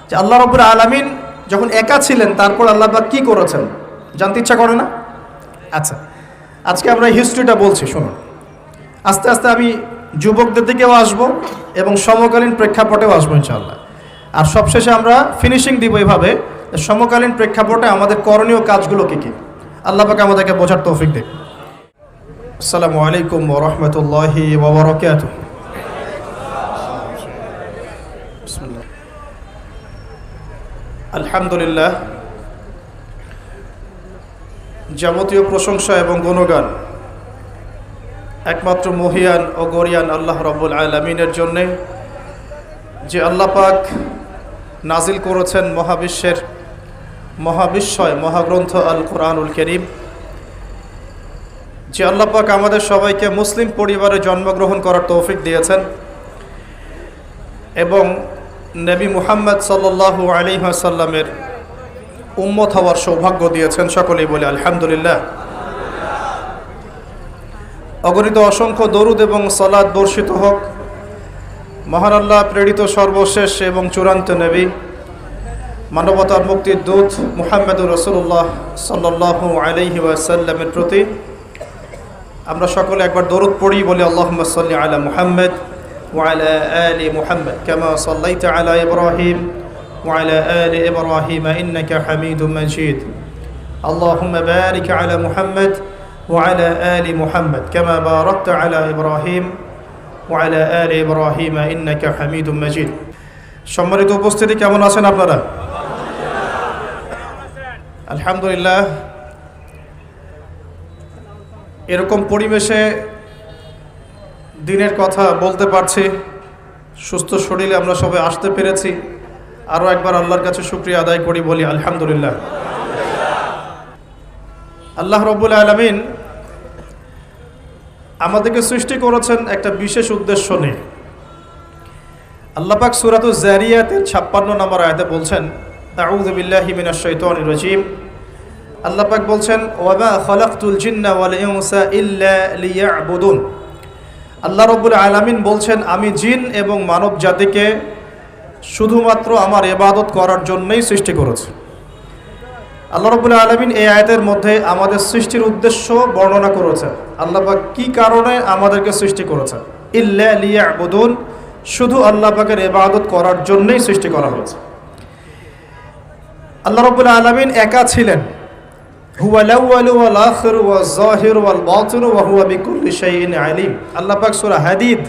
যে আল্লাহ রাব্বুল আলামিন যখন একা ছিলেন তারপর আল্লাহ পাক কি করেছেন জানতে ইচ্ছা করে না? আচ্ছা, আজকে আমরা হিস্ট্রিটা বলছি, শুনুন। আস্তে আস্তে আমি যুবকদের দিকেও আসবো এবং সমকালীন প্রেক্ষাপটেও আসবো ইনশাআল্লাহ। আর সবশেষে আমরা ফিনিশিং দিব এভাবে, সমকালীন প্রেক্ষাপটে আমাদের করণীয় কাজগুলো কী কী। আল্লাহ পাক আমাদেরকে বোঝার তৌফিক দেন। আসসালামু আলাইকুম ওয়া রাহমাতুল্লাহি ওয়া বারাকাতুহু। আলহামদুলিল্লাহ, যাবতীয় প্রশংসা এবং গুণগান একমাত্র মহিয়ান ও গরিয়ান আল্লাহ রাব্বুল আলামিনের জন্যে, যে আল্লাহ পাক নাজিল করেছেন মহাবিশ্বয় মহাগ্রন্থ আল কোরআনুল কারীম। যে আল্লাহ পাক আমাদের সবাইকে মুসলিম পরিবারে জন্মগ্রহণ করার তৌফিক দিয়েছেন এবং নবী মুহাম্মদ সাল্লাল্লাহু আলাইহি ওয়াসাল্লামের উম্মত হওয়ার সৌভাগ্য দিয়েছেন। সকলেই বলে আলহামদুলিল্লাহ। অগণিত অসংখ্য দরুদ এবং সালাত বর্ষিত হোক মহান আল্লাহ প্রেরিত সর্বশেষ এবং চূড়ান্ত নবী, মানবতার মুক্তির দূত মুহাম্মদুর রাসূলুল্লাহ সাল্লাল্লাহু আলাইহি ওয়াসাল্লামের প্রতি। আমরা সকলে একবার দরুদ পড়ি, বলি আল্লাহুম্মা সাল্লি আলা মুহাম্মদ ওয়া আলা আলি মুহাম্মদ কামা সাল্লাইতা আলা ইব্রাহিম ওয়া আলা আলি ইব্রাহিম ইন্নাকা হামিদুম মাজিদ। আল্লাহুম্মা বারিক আলা মুহাম্মদ ওয়া আলা আলি মুহাম্মদ কামা বারাকতা আলা ইব্রাহিম ওয়া আলা আলি ইব্রাহিম ইন্নাকা হামিদুম মাজিদ। সম্মানিত উপস্থিতি, কেমন আছেন আপনারা? আলহামদুলিল্লাহ। এরকম পরিবেশে দিনের কথা বলতে পারছি, সুস্থ শরীরে আমরা সবাই আসতে পেরেছি। আরও একবার আল্লাহর কাছে শুকরিয়া আদায় করি, বলি আলহামদুলিল্লাহ। আল্লাহ রাব্বুল আলামিন আমাদেরকে সৃষ্টি করেছেন একটা বিশেষ উদ্দেশ্য নিয়ে। আল্লাহ পাক সূরাতুজ যারিয়াতের 56 নম্বর আয়াতে বলছেন, আউযু বিল্লাহি মিনাশ শাইতানির রাজীম। আল্লাহ পাক বলছেন, ওয়া মা খালাকতুল জিন্না ওয়াল ইনসা ইল্লা লিয়াবুদুন। আল্লাহ রাব্বুল আলামিন বলছেন, আমি জিন এবং মানব জাতিকে শুধুমাত্র আমার ইবাদত করার জন্যই সৃষ্টি করেছি। আল্লাহ রাব্বুল আলামিন এই আয়াতের মধ্যে আমাদের সৃষ্টির উদ্দেশ্য বর্ণনা করেছেন। আল্লাহ পাক কী কারণে আমাদেরকে সৃষ্টি করেছেন? ইল্লা লিয়াবুদুন, শুধু আল্লাহ পাকের ইবাদত করার জন্যই সৃষ্টি করা হয়েছে। আল্লাহ রাব্বুল আলামিন একা ছিলেন। হুয়াল আউয়ালু ওয়াল আখিরু ওয়াজ যাহিরু ওয়াল বাতিনু ওয়া হুয়া বিকুল্লি শাইইন আলিম। আল্লাহ পাক সূরা হাদীদ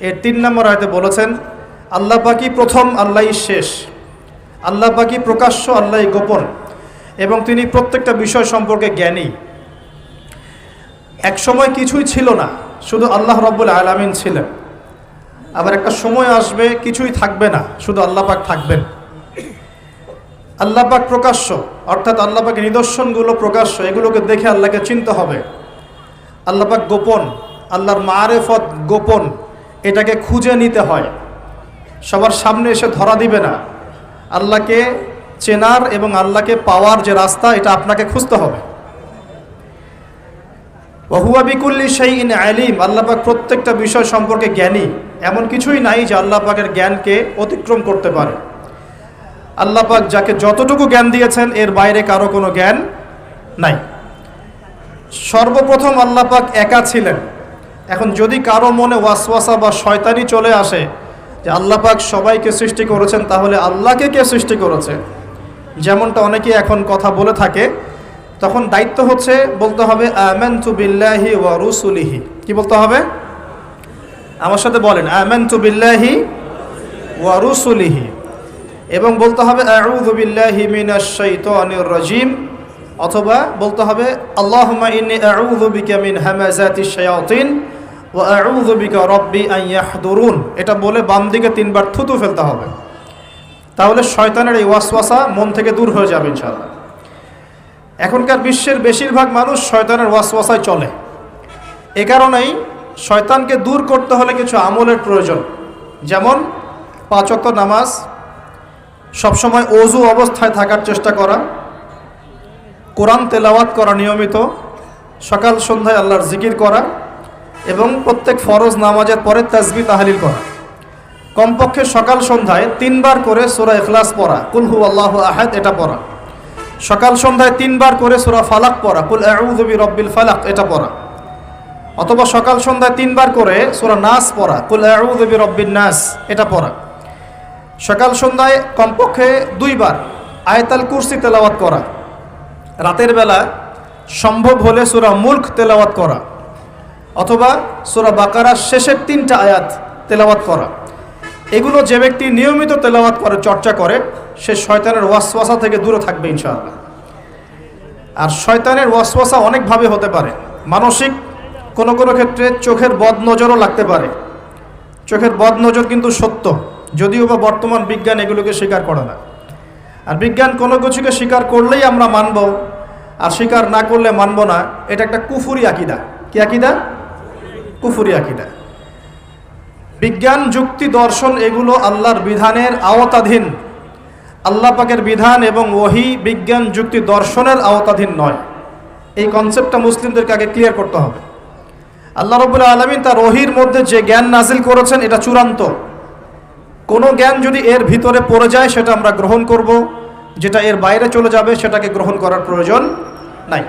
এর 3 নম্বর আয়াতে বলেছেন, আল্লাহ পাকই প্রথম, আল্লাহই শেষ। আল্লাহ পাকই প্রকাশ্য, আল্লাহই গোপন, এবং তিনি প্রত্যেকটা বিষয় সম্পর্কে জ্ঞানী। এক সময় কিছুই ছিল না, শুধু আল্লাহ রাব্বুল আলামিন ছিলেন। আবার একটা সময় আসবে কিছুই থাকবে না, শুধু আল্লাহ পাক থাকবেন। আল্লাহ পাক প্রকাশ্য, অর্থাৎ আল্লাহ পাকের নিদর্শনগুলো প্রকাশ্য, এগুলোকে দেখে আল্লাহকে চিনতে হবে। আল্লাহ পাক গোপন, আল্লাহর মারেফত গোপন, এটাকে খুঁজে নিতে হয়, সবার সামনে এসে ধরা দিবে না। আল্লাহকে চেনার এবং আল্লাহকে পাওয়ার যে রাস্তা, এটা আপনাকে খুঁজতে হবে। ওয়া হুয়া বিকুল্লি শাইইন আলিম। আল্লাহ পাক প্রত্যেকটা বিষয় সম্পর্কে জ্ঞানী, এমন কিছুই নাই যে আল্লাহ পাকের জ্ঞানকে অতিক্রম করতে পারে। আল্লাহ পাক যাকে যতটুকু জ্ঞান দিয়েছেন এর বাইরে কারো কোনো জ্ঞান নাই। সর্বপ্রথম আল্লাহ পাক একা ছিলেন। এখন যদি কারো মনে ওয়াসওয়াসা বা শয়তানি চলে আসে যে আল্লাহ পাক সবাইকে সৃষ্টি করেছেন, তাহলে আল্লাহকে কে সৃষ্টি করেছে, যেমনটা অনেকে এখন কথা বলে থাকে, তখন দায়িত্ব হচ্ছে বলতে হবে আমানতু বিল্লাহি ওয়া রুসুলিহি। কি বলতে হবে? আমার সাথে বলেন, আমানতু বিল্লাহি ওয়া রুসুলিহি। এবং বলতে হবে আউযু বিল্লাহি মিনাশ শাইতানির রাজীম, অথবা বলতে হবে আল্লাহুম্মা ইন্নী আউযু বিকা মিন হামাযাতিশ শায়াতিন ওয়া আউযু বিকা রাব্বি আন ইয়াহদুরুন। এটা বলে বাম দিকে 3 বার থুতু ফেলতে হবে, তাহলে শয়তানের এই ওয়াসওয়াসা মন থেকে দূর হয়ে যাবে ইনশাআল্লাহ। এখনকার বিশ্বের বেশিরভাগ মানুষ শয়তানের ওয়াসওয়াসায় চলে। এ কারণেই শয়তানকে দূর করতে হলে কিছু আমলের প্রয়োজন, যেমন 5 ওয়াক্ত নামাজ, সবসময় ওযু অবস্থায় থাকার চেষ্টা করা, কোরআন তেলাওয়াত করা নিয়মিত, সকাল সন্ধ্যায় আল্লাহর জিকির করা, এবং প্রত্যেক ফরজ নামাজের পরে তাসবিহ তাহলিল করা। কমপক্ষে সকাল সন্ধ্যায় 3 বার করে সূরা ইখলাস পড়া, কুল হুয়াল্লাহু আহাদ এটা পড়া। সকাল সন্ধ্যায় 3 বার করে সূরা ফালাক পড়া, কুল আউযু বিরাব্বিল ফালাক এটা পড়া। অথবা সকাল সন্ধ্যায় 3 বার করে সূরা নাস পড়া, কুল আউযু বিরাব্বিন নাস এটা পড়া। সকাল সন্ধ্যায় কমপক্ষে 2 বার আয়াতুল কুরসি তেলাওয়াত করা। রাতের বেলা সম্ভব হলে সূরা মুলক তেলাওয়াত করা, অথবা সূরা বাকারার শেষের 3টা আয়াত তেলাওয়াত করা। এগুলো যে ব্যক্তি নিয়মিত তেলাওয়াত করে, চর্চা করে, সে শয়তানের ওয়াসওয়াসা থেকে দূরে থাকবে ইনশাআল্লাহ। আর শয়তানের ওয়াসওয়াসা অনেকভাবে হতে পারে। মানসিক, কোনো কোনো ক্ষেত্রে চোখের বদনজরও লাগতে পারে। চোখের বদনজর কিন্তু সত্য, যদিও বা বর্তমান বিজ্ঞান এগুলোকে স্বীকার করে না। আর বিজ্ঞান কোনো কিছুকে স্বীকার করলেই আমরা মানব, আর স্বীকার না করলে মানব না, এটা একটা কুফরি আকীদা। কি আকীদা? কুফরি আকীদা। বিজ্ঞান, যুক্তি, দর্শন এগুলো আল্লাহর বিধানের আওতাধীন। আল্লাহ পাকের বিধান এবং ওহী বিজ্ঞান, যুক্তি, দর্শনের আওতাধীন নয়। এই কনসেপ্টটা মুসলিমদেরকে আগে ক্লিয়ার করতে হবে। আল্লাহ রাব্বুল আলামিন তার ওহীর মধ্যে যে জ্ঞান নাজিল করেছেন এটা চূড়ান্ত। কোনো জ্ঞান যদি এর ভিতরে পড়ে যায় সেটা আমরা গ্রহণ করব, যেটা এর বাইরে চলে যাবে সেটাকে গ্রহণ করার প্রয়োজন নাই।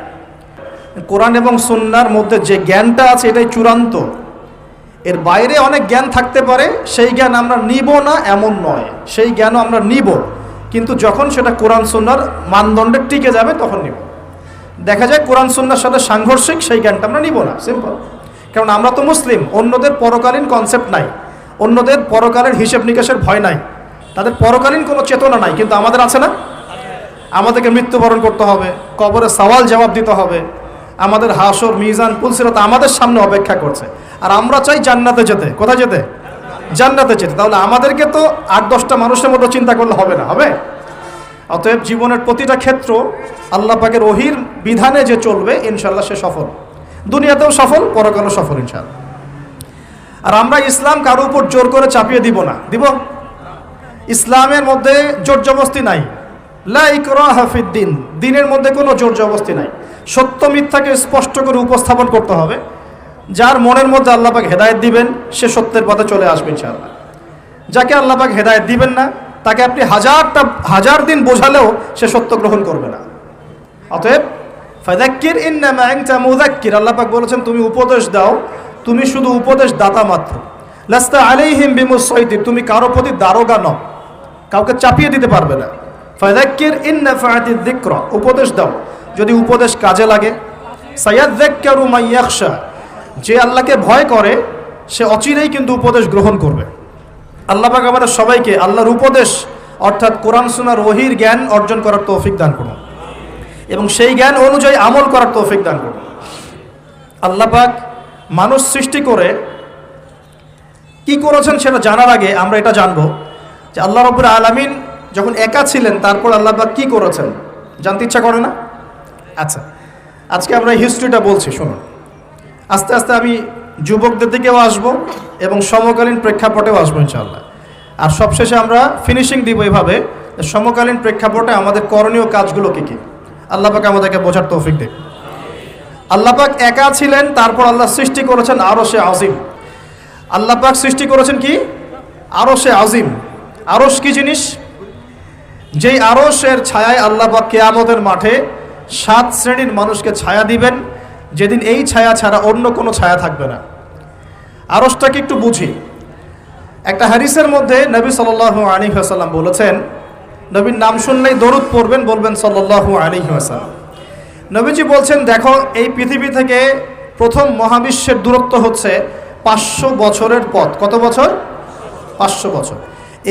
কোরআন এবং সুন্নাহর মধ্যে যে জ্ঞানটা আছে এটাই চূড়ান্ত। এর বাইরে অনেক জ্ঞান থাকতে পারে, সেই জ্ঞান আমরা নিব না এমন নয়, সেই জ্ঞানও আমরা নিব, কিন্তু যখন সেটা কোরআন সুন্নাহর মানদণ্ডে টিকে যাবে তখন নিব। দেখা যায় কোরআন সুন্নাহর সাথে সাংঘর্ষিক, সেই জ্ঞানটা আমরা নিব না, সিম্পল। কারণ আমরা তো মুসলিম, অন্যদের পরকালীন কনসেপ্ট নাই, অন্যদের পরকালের হিসেব নিকাশের ভয় নাই, তাদের পরকালীন কোনো চেতনা নাই, কিন্তু আমাদের আছে না? আমাদেরকে মৃত্যুবরণ করতে হবে, কবরে সওয়াল জবাব দিতে হবে, আমাদের হাসর, মিজান, পুলসিরাত আমাদের সামনে অপেক্ষা করছে, আর আমরা চাই জান্নাতে যেতে। কোথায় যেতে? জান্নাতে যেতে। তাহলে আমাদেরকে তো 8-10টা মানুষের মতো চিন্তা করলে হবে না, হবে? অতএব জীবনের প্রতিটা ক্ষেত্র আল্লাহ পাকের ওহীর বিধানে যে চলবে ইনশাআল্লাহ সে সফল, দুনিয়াতেও সফল, পরকালেও সফল ইনশাআল্লাহ। আর আমরা ইসলাম কারো উপর জোর করে চাপিয়ে দিব না, দিব? ইসলামের মধ্যে জোর জবরদস্তি নাই, লা ইকরাহা ফিদ্দিন, দ্বীনের মধ্যে কোনো জোর জবরদস্তি নাই। সত্য মিথ্যাকে স্পষ্ট করে উপস্থাপন করতে হবে। যার মনের মধ্যে আল্লাহ পাক হেদায়েত দিবেন সে সত্যের পথে চলে আসবে ইনশাআল্লাহ। যাকে আল্লাহ পাক হেদায়েত দিবেন না, তাকে আপনি হাজার দিন বোঝালেও সে সত্য গ্রহণ করবে না। অতএব ফাযাক্কির ইন্নামা আনতা মুযাক্কির, আল্লাহ পাক বলেছেন তুমি উপদেশ দাও, তুমি শুধু উপদেশ দাতা মাত্র। লাস্তা আলাইহিম বিমুসাইতির, তুমি কারো প্রতি দারোগা নও, কাউকে চাপিয়ে দিতে পারবে না। ফাযাক্কির ইন্নাফাআতিয যিকরা, উপদেশ দাও, যদি উপদেশ কাজে লাগে। সায়াযাক্কারু মান ইয়াখশা, যে আল্লাহকে ভয় করে সে অচিরেই কিন্তু উপদেশ গ্রহণ করবে। আল্লাহ পাক আমাদের সবাইকে আল্লাহর উপদেশ অর্থাৎ কোরআন সুন্নাহর ওহীর জ্ঞান অর্জন করার তৌফিক দান করুন এবং সেই জ্ঞান অনুযায়ী আমল করার তৌফিক দান করুন। আল্লাহ পাক মানুষ সৃষ্টি করে কি করেছেন সেটা জানার আগে আমরা এটা জানবো যে আল্লাহ রাব্বুল আলামিন যখন একা ছিলেন তারপর আল্লাহ পাক কি করেছেন, জানতে ইচ্ছা করে না? আচ্ছা, আজকে আমরা হিস্ট্রিটা বলছি, শুনুন। আস্তে আস্তে আমি যুবকদের দিকেও আসবো এবং সমকালীন প্রেক্ষাপটেও আসবো ইনশাআল্লাহ। আর সবশেষে আমরা ফিনিশিং দিব এভাবে, সমকালীন প্রেক্ষাপটে আমাদের করণীয় কাজগুলো কী কী। আল্লাহ পাক আমাদেরকে বোঝার তৌফিক দেন। আল্লাহ পাক একা ছিলেন, তারপর আল্লাহ সৃষ্টি করেছেন আরশে আজিম। আল্লাহ পাক সৃষ্টি করেছেন কি? আরশে আজিম। আরশ কি জিনিস? যেই আরশের ছায়ায় আল্লাহ পাক কিয়ামতের মাঠে 7 শ্রেণীর মানুষকে ছায়া দিবেন, যেদিন এই ছায়া ছাড়া অন্য কোনো ছায়া থাকবে না। আরশটাকে একটু বুঝি। একটা হাদিসের মধ্যে নবী সাল্লাল্লাহু আলাইহি ওয়াসাল্লাম বলেছেন, নবীর নাম শুনলেই দরুদ পড়বেন, বলবেন সাল্লাল্লাহু আলাইহি ওয়াসাল্লাম। নবীজি বলছেন, দেখো এই পৃথিবী থেকে প্রথম মহাবিশ্বের দূরত্ব হচ্ছে 500 বছরের পথ। কত বছর? 500 বছর।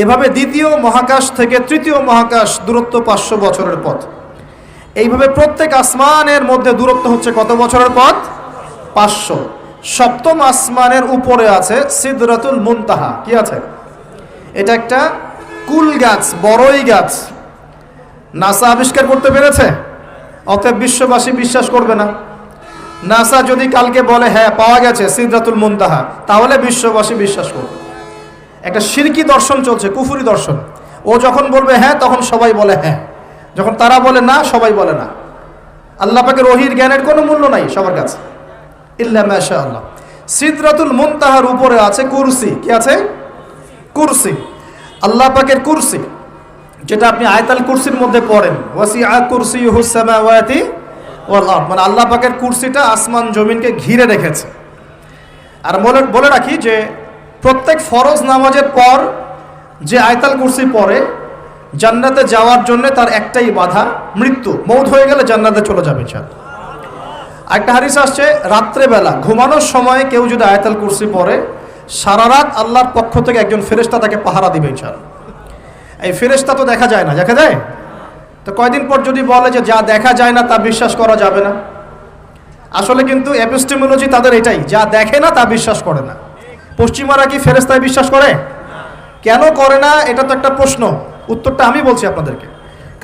এভাবে দ্বিতীয় মহাকাশ থেকে তৃতীয় মহাকাশ দূরত্ব 500 বছরের পথ। এইভাবে প্রত্যেক আসমানের মধ্যে দূরত্ব হচ্ছে কত বছরের পথ? 500। সপ্তম আসমানের উপরে আছে সিদরাতুল মুনতাহা। কি আছে? এটা একটা কুল গাছ, বড়ই গাছ। নাসা আবিষ্কার করতে পেরেছে, অতএব বিশ্ববাসী বিশ্বাস করবে না। নাসা যদি কালকে বলে হ্যাঁ পাওয়া গেছে সিদরাতুল মুনতাহা, তাহলে বিশ্ববাসী বিশ্বাস করবে। একটা শিরকি দর্শন চলছে, কুফরি দর্শন। ও যখন বলবে হ্যাঁ তখন সবাই বলে হ্যাঁ, যখন তারা বলে না সবাই বলে না। আল্লাহ পাকের ওহীর জ্ঞানের কোনো মূল্য নাই সবার কাছে, ইল্লা মাশাআল্লাহ। সিদরাতুল মুনতাহার উপরে আছে কুরসি। কি আছে? কুরসি, আল্লাহ পাকের কুরসি, যেটা আপনি আয়াতুল কুরসির মধ্যে পড়েন, ওয়াসিআ কুরসিয়ুহুস সামাওয়াতি ওয়াল আরদ, মানে আল্লাহ পাকের কুরসিটা আসমান জমিনকে ঘিরে রেখেছে। আর বলে রাখি যে প্রত্যেক ফরজ নামাজের পর যে আয়াতুল কুরসি পড়ে জান্নাতে যাওয়ার জন্য তার একটাই বাধা, মৃত্যু। মৌত হয়ে গেলে জান্নাতে চলে যাবে ইনশাআল্লাহ। একটা হাদিস আসছে, রাত্রেবেলা ঘুমানোর সময় কেউ যদি আয়াতুল কুরসি পড়ে সারা রাত আল্লাহর পক্ষ থেকে একজন ফেরেশতা তাকে পাহারা দিবে ইনশাআল্লাহ। এই ফেরেশতা তো দেখা যায় না, দেখা যায়? তো কয়দিন পর যদি বলে যে যা দেখা যায় না তা বিশ্বাস করা যাবে না, আসলে কিন্তু এপিস্টেমোলজি তাদের এটাই, যা দেখে না তা বিশ্বাস করে না। পশ্চিমারা কি ফেরেশতায় বিশ্বাস করে? কেন করে না, এটা তো একটা প্রশ্ন। উত্তরটা আমি বলছি আপনাদেরকে।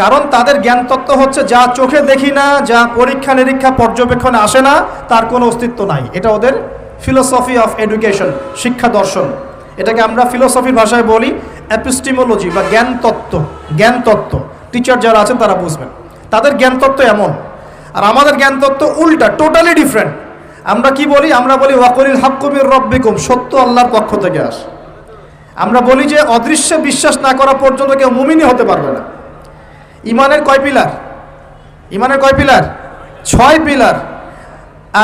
কারণ তাদের জ্ঞান তত্ত্ব হচ্ছে যা চোখে দেখি না, যা পরীক্ষা নিরীক্ষা পর্যবেক্ষণে আসে না, তার কোনো অস্তিত্ব নাই। এটা ওদের ফিলোসফি অফ এডুকেশন, শিক্ষা দর্শন। এটাকে আমরা ফিলোসফির ভাষায় বলি এপিস্টেমোলজি বা জ্ঞান তত্ত্ব। জ্ঞান তত্ত্ব টিচার যারা আছেন তারা বুঝবেন, তাদের জ্ঞান তত্ত্ব এমন। আর আমাদের জ্ঞান তত্ত্ব উল্টা, টোটালি ডিফারেন্ট। আমরা কি বলি? আমরা বলি ওয়াকুলিল হাক্কু মির রাব্বিকুম, সত্য আল্লাহর পক্ষ থেকে আসে। আমরা বলি যে অদৃশ্যে বিশ্বাস না করা পর্যন্ত কেউ মুমিনই হতে পারবে না। ইমানের কয় পিলার? ইমানের কয় পিলার? 6 পিলার।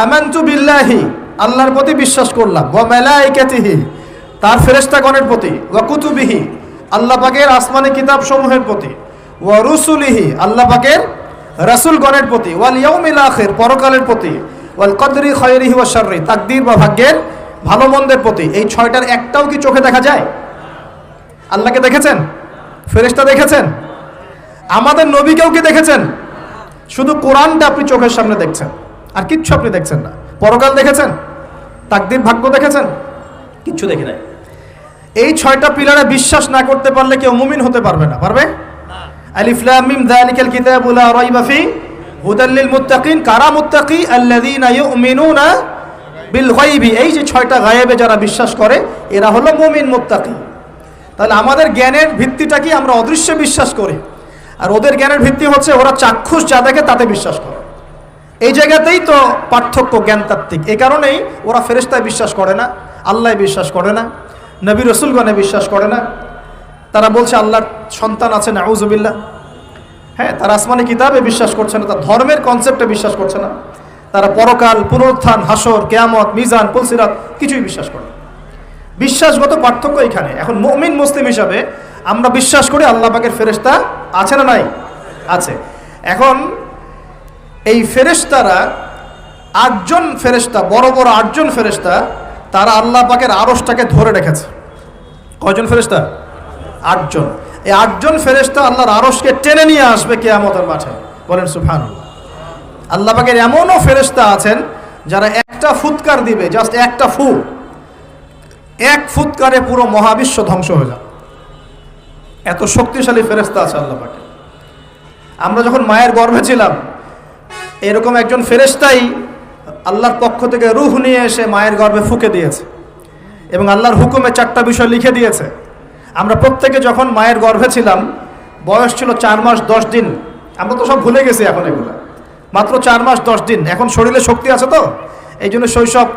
আমানতু বিল্লাহি, আল্লাহর প্রতি বিশ্বাস করলাম, ওয়া মালাইকাতিহি, তার ফেরেশতাগণের প্রতি, ওয়া কুতুবিহি, আল্লাহ পাকের আসমানি কিতাব সমূহের প্রতি, ওয়া রুসুলিহি, আল্লাহ পাকের রাসূলগণের প্রতি, ওয়াল ইয়াউমিল আখির, পরকালের প্রতি, ওয়াল কদরি খায়রিহি ওয়া শাররি, তাকদীর বা ভাগ্যের ভালো মন্দের প্রতি। এই 6টার একটাও কি চোখে দেখা যায়? আল্লাহকে দেখেছেন? ফেরেশতা দেখেছেন? আমাদের নবীকেও কি দেখেছেন? শুধু কোরআনটা আপনি চোখের সামনে দেখছেন, আর কিচ্ছু আপনি দেখছেন না। পরকাল দেখেছেন? তাকদীর ভাগ্য দেখেছেন? কিচ্ছু দেখি নাই। এই 6টা পিলারে বিশ্বাস না করতে পারলে কেউ মুমিন হতে পারবে না। পারবে? আলিফ লাম মিম যালিকাল কিতাবু লা রাইবা ফি হুদাল লিল মুত্তাকিন, কারা মুত্তাকি? আল্লাযীনা ইউমিনুনা বিল গায়বি, এই যে 6টা গায়েবে যারা বিশ্বাস করে এরা হলো মুমিন মুত্তাকি। তাহলে আমাদের জ্ঞানের ভিত্তিটা কি? আমরা অদৃশ্যে বিশ্বাস করি, আর ওদের জ্ঞানের ভিত্তি হচ্ছে ওরা চাক্ষুষ যা দেখে তাতে বিশ্বাস করে। এই জায়গাতেই তো পার্থক্য জ্ঞানতাত্ত্বিক। এই কারণেই ওরা ফেরেশতায় বিশ্বাস করে না, আল্লাহ বিশ্বাস করে না, নবী রাসূলগণে বিশ্বাস করে না। তারা বলছে আল্লাহর সন্তান আছে, নাউযুবিল্লাহ। হ্যাঁ, তারা আসমানি কিতাবে বিশ্বাস করছে না, তার ধর্মের কনসেপ্টে বিশ্বাস করছে না। তারা পরকাল, পুনরুত্থান, হাসর, কিয়ামত, মিজান, পুলসিরাত কিছুই বিশ্বাস করে না। বিশ্বাসগত পার্থক্য এখানে। এখন মুমিন মুসলিম হিসাবে আমরা বিশ্বাস করি আল্লাহ পাকের ফেরেশতা আছে না নাই? আছে। এখন এই ফেরেশতারা 8জন ফেরেশতা, বড় বড় 8জন ফেরেশতা, তারা আল্লাহ পাকের আরশটাকে ধরে রেখেছে। কয়জন ফেরেশতা? 8জন। এই 8জন ফেরেশতা আল্লাহর আরশকে টেনে নিয়ে আসবে কিয়ামতের মাঠে। বলেন সুবহানাল্লাহ। আল্লাহ পাকের এমনও ফেরেশতা আছেন যারা একটা ফুৎকার দিবে, জাস্ট একটা ফু, এক ফুৎকারে পুরো মহাবিশ্ব ধ্বংস হয়ে যাবে। এত শক্তিশালী ফেরেশতা আছে আল্লাহ পাকে। আমরা যখন মায়ের গর্ভে ছিলাম, এরকম একজন ফেরেশতাই আল্লাহর পক্ষ থেকে রূহ নিয়ে এসে মায়ের গর্ভে ফুঁকে দিয়েছে এবং আল্লাহর হুকুমে 4টা বিষয় লিখে দিয়েছে। আমরা প্রত্যেকে যখন মায়ের গর্ভে ছিলাম, বয়স ছিল 4 মাস 10 দিন। আমরা তো সব ভুলে গেছি এখন, এগুলো মাত্র 4 মাস 10 দিন। এখন শরীরে শক্তি আছে তো, এই জন্য শৈশব,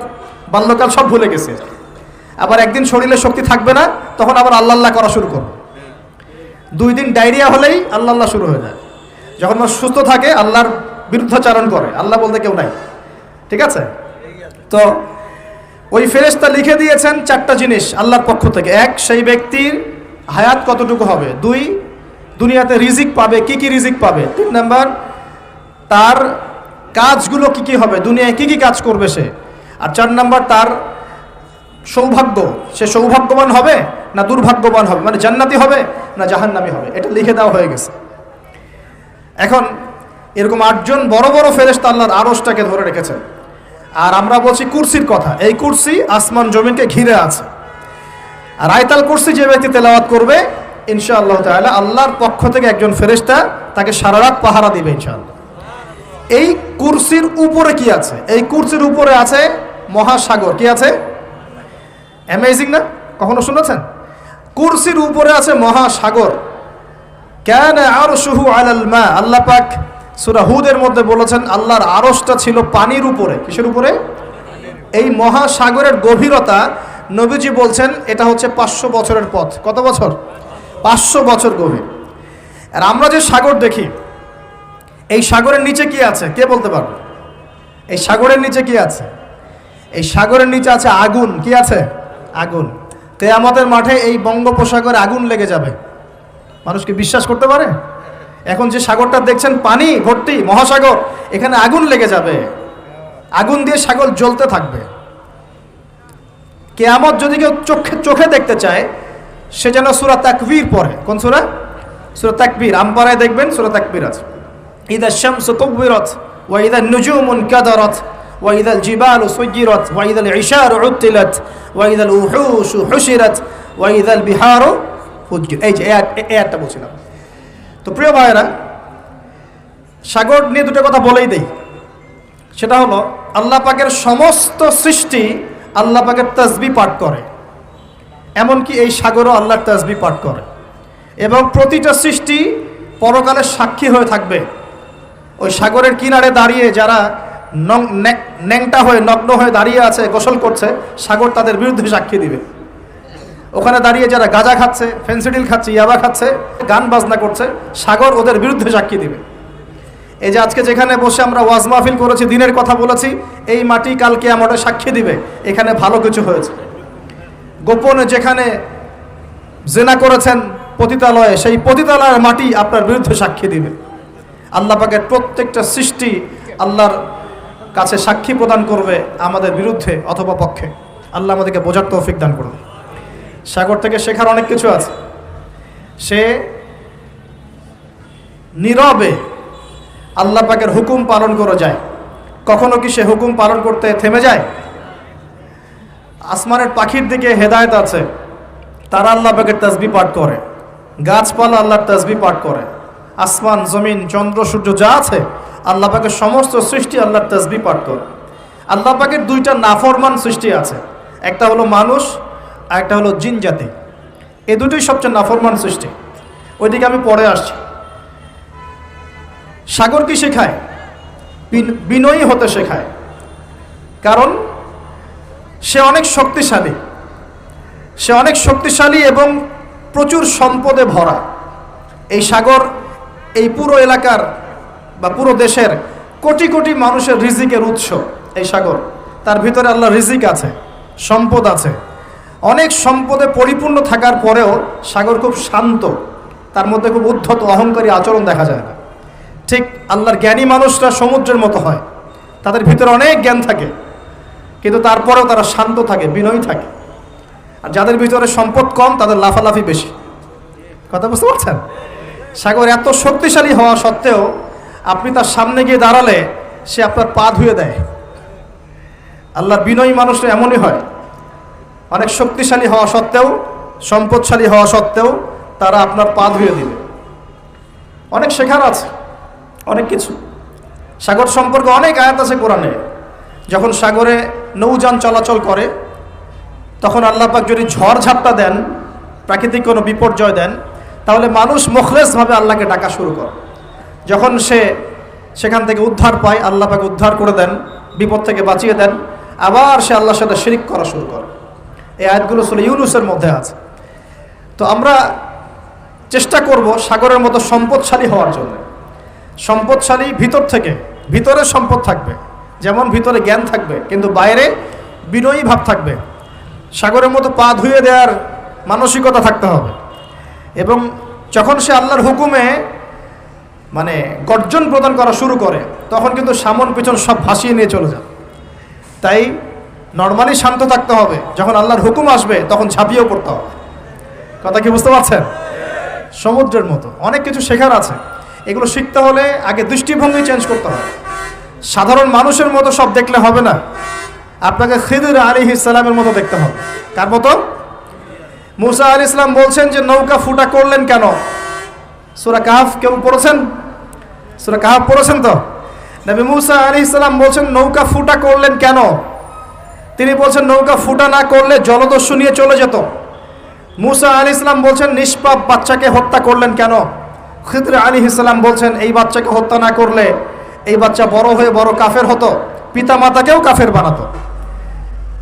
বাল্যকাল সব ভুলে গেছি। আবার একদিন শরীরে শক্তি থাকবে না, তখন আবার আল্লাহ আল্লাহ করা শুরু করবে। 2 দিন ডায়রিয়া হলেই আল্লাহ আল্লাহ শুরু হয়ে যায়। যখন মানুষ সুস্থ থাকে আল্লাহর বিরুদ্ধাচারণ করে, আল্লাহ বলতে কেউ নাই। ঠিক আছে? তো ওই ফেরেশতা লিখে দিয়েছেন 4টা জিনিস আল্লাহর পক্ষ থেকে। 1, সেই ব্যক্তির হায়াত কতটুকু হবে। 2, দুনিয়াতে রিজিক পাবে, কি কি রিজিক পাবে। 3 নাম্বার, তার কাজগুলো কি কি হবে, দুনিয়ায় কি কি কাজ করবে সে। আর 4 নাম্বার, তার সৌভাগ্য, সে সৌভাগ্যবান হবে না দুর্ভাগ্যবান হবে, মানে জান্নাতি হবে না জাহান্নামী হবে। এটা লিখে দেওয়া হয়ে গেছে। এখন এরকম 8জন বড় বড় ফেরেশতা আল্লাহর আরশটাকে ধরে রেখেছেন। আর আমরা বলছি কুরসির কথা। এই কুরসি আসমান জমিনকে ঘিরে আছে। আর আয়াতুল কুরসি যে ব্যক্তি তেলাওয়াত করবে ইনশাআল্লাহ তাআলা, আল্লাহর পক্ষ থেকে একজন ফেরেশতা তাকে সারা রাত পাহারা দিবে ইনশাআল্লাহ। এই কুরসির উপরে কি আছে? এই কুরসির উপরে আছে মহাসাগর। কি আছে? অ্যামেজিং না? কখনো শুনেছেন? কুরসির উপরে আছে মহাসাগর। কানা আরশুহু আলাল মা, আল্লাহ পাক সূরা হুদের মধ্যে বলেছেন আল্লাহর আরশটা ছিল পানির উপরে। কিসের উপরে? এই মহাসাগরের গভীরতা নবীজি বলছেন এটা হচ্ছে 500 বছরের পথ। কত বছর? 500 বছর গভীর। আর আমরা যে সাগর দেখি, এই সাগরের নিচে কি আছে কে বলতে পারবে? এই সাগরের নিচে কি আছে? এই সাগরের নিচে আছে আগুন। কি আছে? আগুন। কিয়ামতের মাঠে এই বঙ্গোপসাগরে আগুন লেগে যাবে। মানুষ কি বিশ্বাস করতে পারে? এখন যে সাগরটা দেখছেন পানি ভর্তি মহাসাগর, এখানে আগুন লেগে যাবে, আগুন দিয়ে সাগর জ্বলতে থাকবে। কিয়ামত যদি কেউ চোখে দেখতে চায়, সে যেন সূরা তাকবীর পড়ে। কোন সূরা? সূরা তাকবীর। আমপারায় দেখবেন সূরা তাকবীর আছে। ইযা শামসু কুবিরাত ওয়া ইযা নুজুমু কাদারাত ওয়া ইযাল জিবালু সুয়িরাত ওয়া ইযাল ইশারু উতিলাত ওয়া ইযাল উহুশু হুশিরাত ওয়া ইযাল বিহারু ফুজ্জিরাত। এই যে একটা বলছিলাম। তো প্রিয় ভাইরা, সাগর নিয়ে দুটো কথা বলেই দেই। সেটা হলো আল্লাহ পাকের সমস্ত সৃষ্টি আল্লাহ পাকের তাসবিহ পাঠ করে, এমনকি এই সাগরও আল্লাহর তাসবিহ পাঠ করে। এবং প্রতিটা সৃষ্টি পরকালে সাক্ষী হয়ে থাকবে। ওই সাগরের কিনারে দাঁড়িয়ে যারা ন্যাংটা হয়ে নগ্ন হয়ে দাঁড়িয়ে আছে, গোসল করছে, সাগর তাদের বিরুদ্ধে সাক্ষী দিবে। ওখানে দাঁড়িয়ে যারা গাঁজা খাচ্ছে, ফেন্সিডিল খাচ্ছে, ইয়াবা খাচ্ছে, গান বাজনা করছে, সাগর ওদের বিরুদ্ধে সাক্ষী দিবে। এই যে আজকে যেখানে বসে আমরা ওয়াজ মাহফিল করেছি, দিনের কথা বলেছি, এই মাটি কালকে আমাদের সাক্ষী দিবে এখানে ভালো কিছু হয়েছে। গোপনে যেখানে জেনা করেছেন পতিতালয়ে, সেই পতিতালয়ের মাটি আপনার বিরুদ্ধে সাক্ষী দিবে। আল্লাহ পাকের প্রত্যেকটা সৃষ্টি আল্লাহর কাছে সাক্ষী প্রদান করবে আমাদের বিরুদ্ধে অথবা পক্ষে। আল্লাহ আমাদেরকে বোঝার তৌফিক দান করবে। সাগর থেকে শেখার অনেক কিছু আছে। সে নীরবে আল্লাহ পাকের হুকুম পালন করে যায়। কখনো কি সে হুকুম পালন করতে থেমে যায়? আসমানের পাখির দিকে হেদায়েত আছে, তারা আল্লাহ পাকের তাসবিহ পাঠ করে। গাছপালা আল্লাহর তাসবিহ পাঠ করে। আসমান, জমিন, চন্দ্র, সূর্য যা আছে আল্লাহ পাকের সমস্ত সৃষ্টি আল্লাহর তাসবিহ পাঠ করে। আল্লাহ পাকের দুইটা নাফরমান সৃষ্টি আছে, একটা হলো মানুষ আর একটা হলো জিন জাতি। এই দুটোই সবচেয়ে নাফরমান সৃষ্টি। ওইদিকে আমি পরে আসছি। সাগর কি শেখায়? বিনয়ী হতে শেখায়। কারণ সে অনেক শক্তিশালী, সে অনেক শক্তিশালী এবং প্রচুর সম্পদে ভরা। এই সাগর এই পুরো এলাকার বা পুরো দেশের কোটি কোটি মানুষের রিজিকের উৎস। এই সাগর, তার ভিতরে আল্লাহ রিজিক আছে, সম্পদ আছে। অনেক সম্পদে পরিপূর্ণ থাকার পরেও সাগর খুব শান্ত, তার মধ্যে খুব উদ্ধত অহংকারী আচরণ দেখা যায় না। ঠিক আল্লাহর জ্ঞানী মানুষরা সমুদ্রের মতো হয়, তাদের ভিতরে অনেক জ্ঞান থাকে, কিন্তু তারপরেও তারা শান্ত থাকে, বিনয়ী থাকে। আর যাদের ভিতরে সম্পদ কম তাদের লাফালাফি বেশি। কথা বুঝতে পারছেন? সাগর এত শক্তিশালী হওয়া সত্ত্বেও আপনি তার সামনে গিয়ে দাঁড়ালে সে আপনার পা ধুয়ে দেয়। আল্লাহর বিনয়ী মানুষরা এমনই হয়, অনেক শক্তিশালী হওয়া সত্ত্বেও, সম্পদশালী হওয়া সত্ত্বেও তারা আপনার পা ধুয়ে দিবে। অনেক শেখার আছে, অনেক কিছু। সাগর সম্পর্কে অনেক আয়াত আছে কোরআনে। যখন সাগরে নৌযান চলাচল করে, তখন আল্লাহ পাক যদি ঝড় ঝাপটা দেন, প্রাকৃতিক কোনো বিপর্যয় দেন, তাহলে মানুষ মুখলেসভাবে আল্লাহকে ডাকা শুরু করে। যখন সে সেখান থেকে উদ্ধার পায়, আল্লাহ পাক উদ্ধার করে দেন, বিপদ থেকে বাঁচিয়ে দেন, আবার সে আল্লাহর সাথে শিরিক করা শুরু করে। এই আয়াতগুলো সূরা ইউনূসের মধ্যে আছে। তো আমরা চেষ্টা করব সাগরের মতো সম্পদশালী হওয়ার জন্য। সম্পদশালী ভিতর থেকে, ভিতরে সম্পদ থাকবে, যেমন ভিতরে জ্ঞান থাকবে, কিন্তু বাইরে বিনয়ী ভাব থাকবে। সাগরের মতো পা ধুয়ে দেওয়ার মানসিকতা থাকতে হবে। এবং যখন সে আল্লাহর হুকুমে মানে গর্জন প্রদান করা শুরু করে, তখন কিন্তু সামন পিছন সব ভাসিয়ে নিয়ে চলে যায়। তাই নর্মালি শান্ত থাকতে হবে, যখন আল্লাহর হুকুম আসবে তখন ঝাঁপিয়েও পড়তে হবে। কথা কি বুঝতে পারছেন? সমুদ্রের মতো অনেক কিছু শেখার আছে। এগুলো শিখতে হলে আগে দৃষ্টিভঙ্গি চেঞ্জ করতে হবে। সাধারণ মানুষের মতো সব দেখলে হবে না, আপনাকে খিদির আলাইহিস সালামের মতো দেখতে হবে। কার মতো? মুসা আলাইহিস সালাম বলছেন যে নৌকা ফুটা করলেন কেন? সূরা কাহফ কেউ পড়েছেন? সূরা কাহফ পড়েছেন তো? নবী মুসা আলাইহিস সালাম বলছেন নৌকা ফুটা করলেন কেন? তিনি বলছেন নৌকা ফুটা না করলে জলদস্যু নিয়ে চলে যেত। মুসা আলাইহিস সালাম বলছেন নিষ্পাপ বাচ্চাকে হত্যা করলেন কেন? খিদর আলাইহিস সালাম বলছেন এই বাচ্চাকে হত্যা না করলে এই বাচ্চা বড় হয়ে বড় কাফের হতো, পিতা মাতাকেও কাফের বানাতো।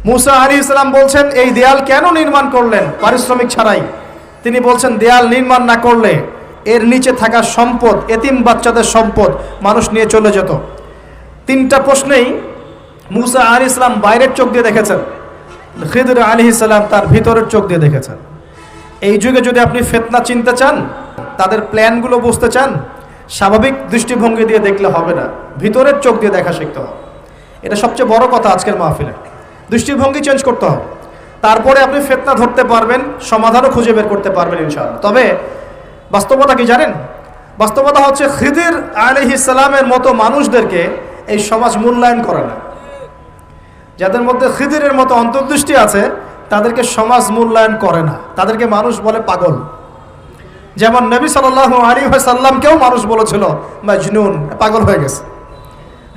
মুসা আলাইহিস সালাম বলছেন এই দেয়াল কেন নির্মাণ করলেন পারিশ্রমিক ছাড়াই? তিনি বলছেন দেয়াল নির্মাণ না করলে এর নিচে থাকা সম্পদ, এতিম বাচ্চাদের সম্পদ মানুষ নিয়ে চলে যেত। তিনটা প্রশ্নেই মুসা আলাইহিস সালাম বাইরের চোখ দিয়ে দেখেছেন, খিদর আলাইহিস সালাম তার ভিতরের চোখ দিয়ে দেখেছেন। এই যুগে যদি আপনি ফিতনা চিনতে চান, তাদের প্ল্যানগুলো বুঝতে চান, স্বাভাবিক দৃষ্টিভঙ্গি দিয়ে দেখলে হবে না, ভিতরের চোখ দিয়ে দেখা শিখতে হবে। এটা সবচেয়ে বড় কথা আজকের মাহফিলে। দৃষ্টিভঙ্গি চেঞ্জ করতে হবে, তারপরে আপনি ফিতনা ধরতে পারবেন, সমাধানও খুঁজে বের করতে পারবেন ইনশাআল্লাহ। তবে বাস্তবতা কি জানেন? বাস্তবতা হচ্ছে খিদির আলাইহিস সালামের মতো মানুষদেরকে এই সমাজ মূল্যায়ন করে না। যাদের মধ্যে খিদিরের মতো অন্তর্দৃষ্টি আছে তাদেরকে সমাজ মূল্যায়ন করে না, তাদেরকে মানুষ বলে পাগল। যেমন নবী সাল্লাল্লাহু আলাইহি ওয়াসাল্লামকেও মানুষ বলেছিল মাজনুন, পাগল হয়ে গেছে।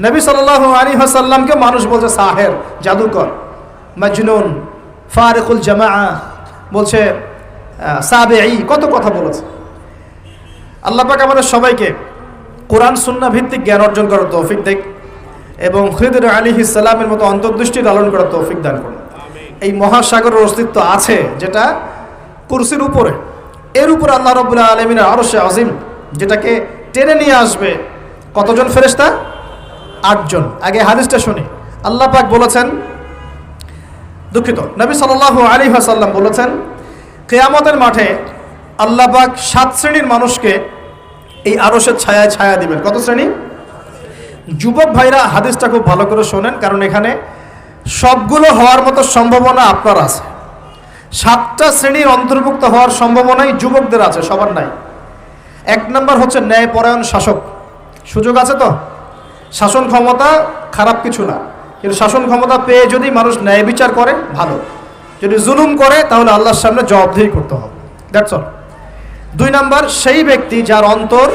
নবী সাল্লাল্লাহু আলাইহি ওয়াসাল্লামকেও মানুষ বলছে সাহের, জাদুকর, মাজনুন, ফারিকুল জামাআ, বলছে সাবিঈ, কত কথা বলেছে। আল্লাহ পাক আমাদের সবাইকে কোরআন সুন্নাহ ভিত্তিক জ্ঞান অর্জন করার তৌফিক দেখ এবং খিদর আলাইহিস সালামের মতো অন্তর্দৃষ্টি লালন করার তৌফিক দান করুন। এই মহাসাগরের অস্তিত্ব আছে যেটা কুরসির উপরে, এর উপরে আল্লাহ রাব্বুল আলামিনের আরশে আজিম, যেটাকে টেনে নিয়ে আসবে কতজন ফেরেশতা? 8 জন। আগে হাদিসটা শুনি। আল্লাহ পাক বলেছেন, দুঃখিত, নবী সাল্লাল্লাহু আলাইহি ওয়াসাল্লাম বলেছেন কিয়ামতের মাঠে আল্লাহ পাক 7 শ্রেণীর মানুষকে এই আরশের ছায়ায় ছায়া দিবেন। কত শ্রেণী? যুবক ভাইরা হাদিসটা খুব ভালো করে শোনেন, কারণ এখানে সবগুলো হওয়ার মতো সম্ভাবনা আপনার আছে। 7টা শ্রেণীর অন্তর্ভুক্ত হওয়ার সম্ভাবনাই যুবকদের আছে, সবার নাই। 1 নম্বর হচ্ছে ন্যায়পরায়ণ শাসক। সুযোগ আছে তো? শাসন ক্ষমতা খারাপ কিছু না, কিন্তু শাসন ক্ষমতা পেয়ে যদি মানুষ ন্যায় বিচার করে ভালো, যদি জুলুম করে তাহলে আল্লাহর সামনে জবাবদিহি করতে হবে। That's all. 2 নম্বর সেই ব্যক্তি যার অন্তর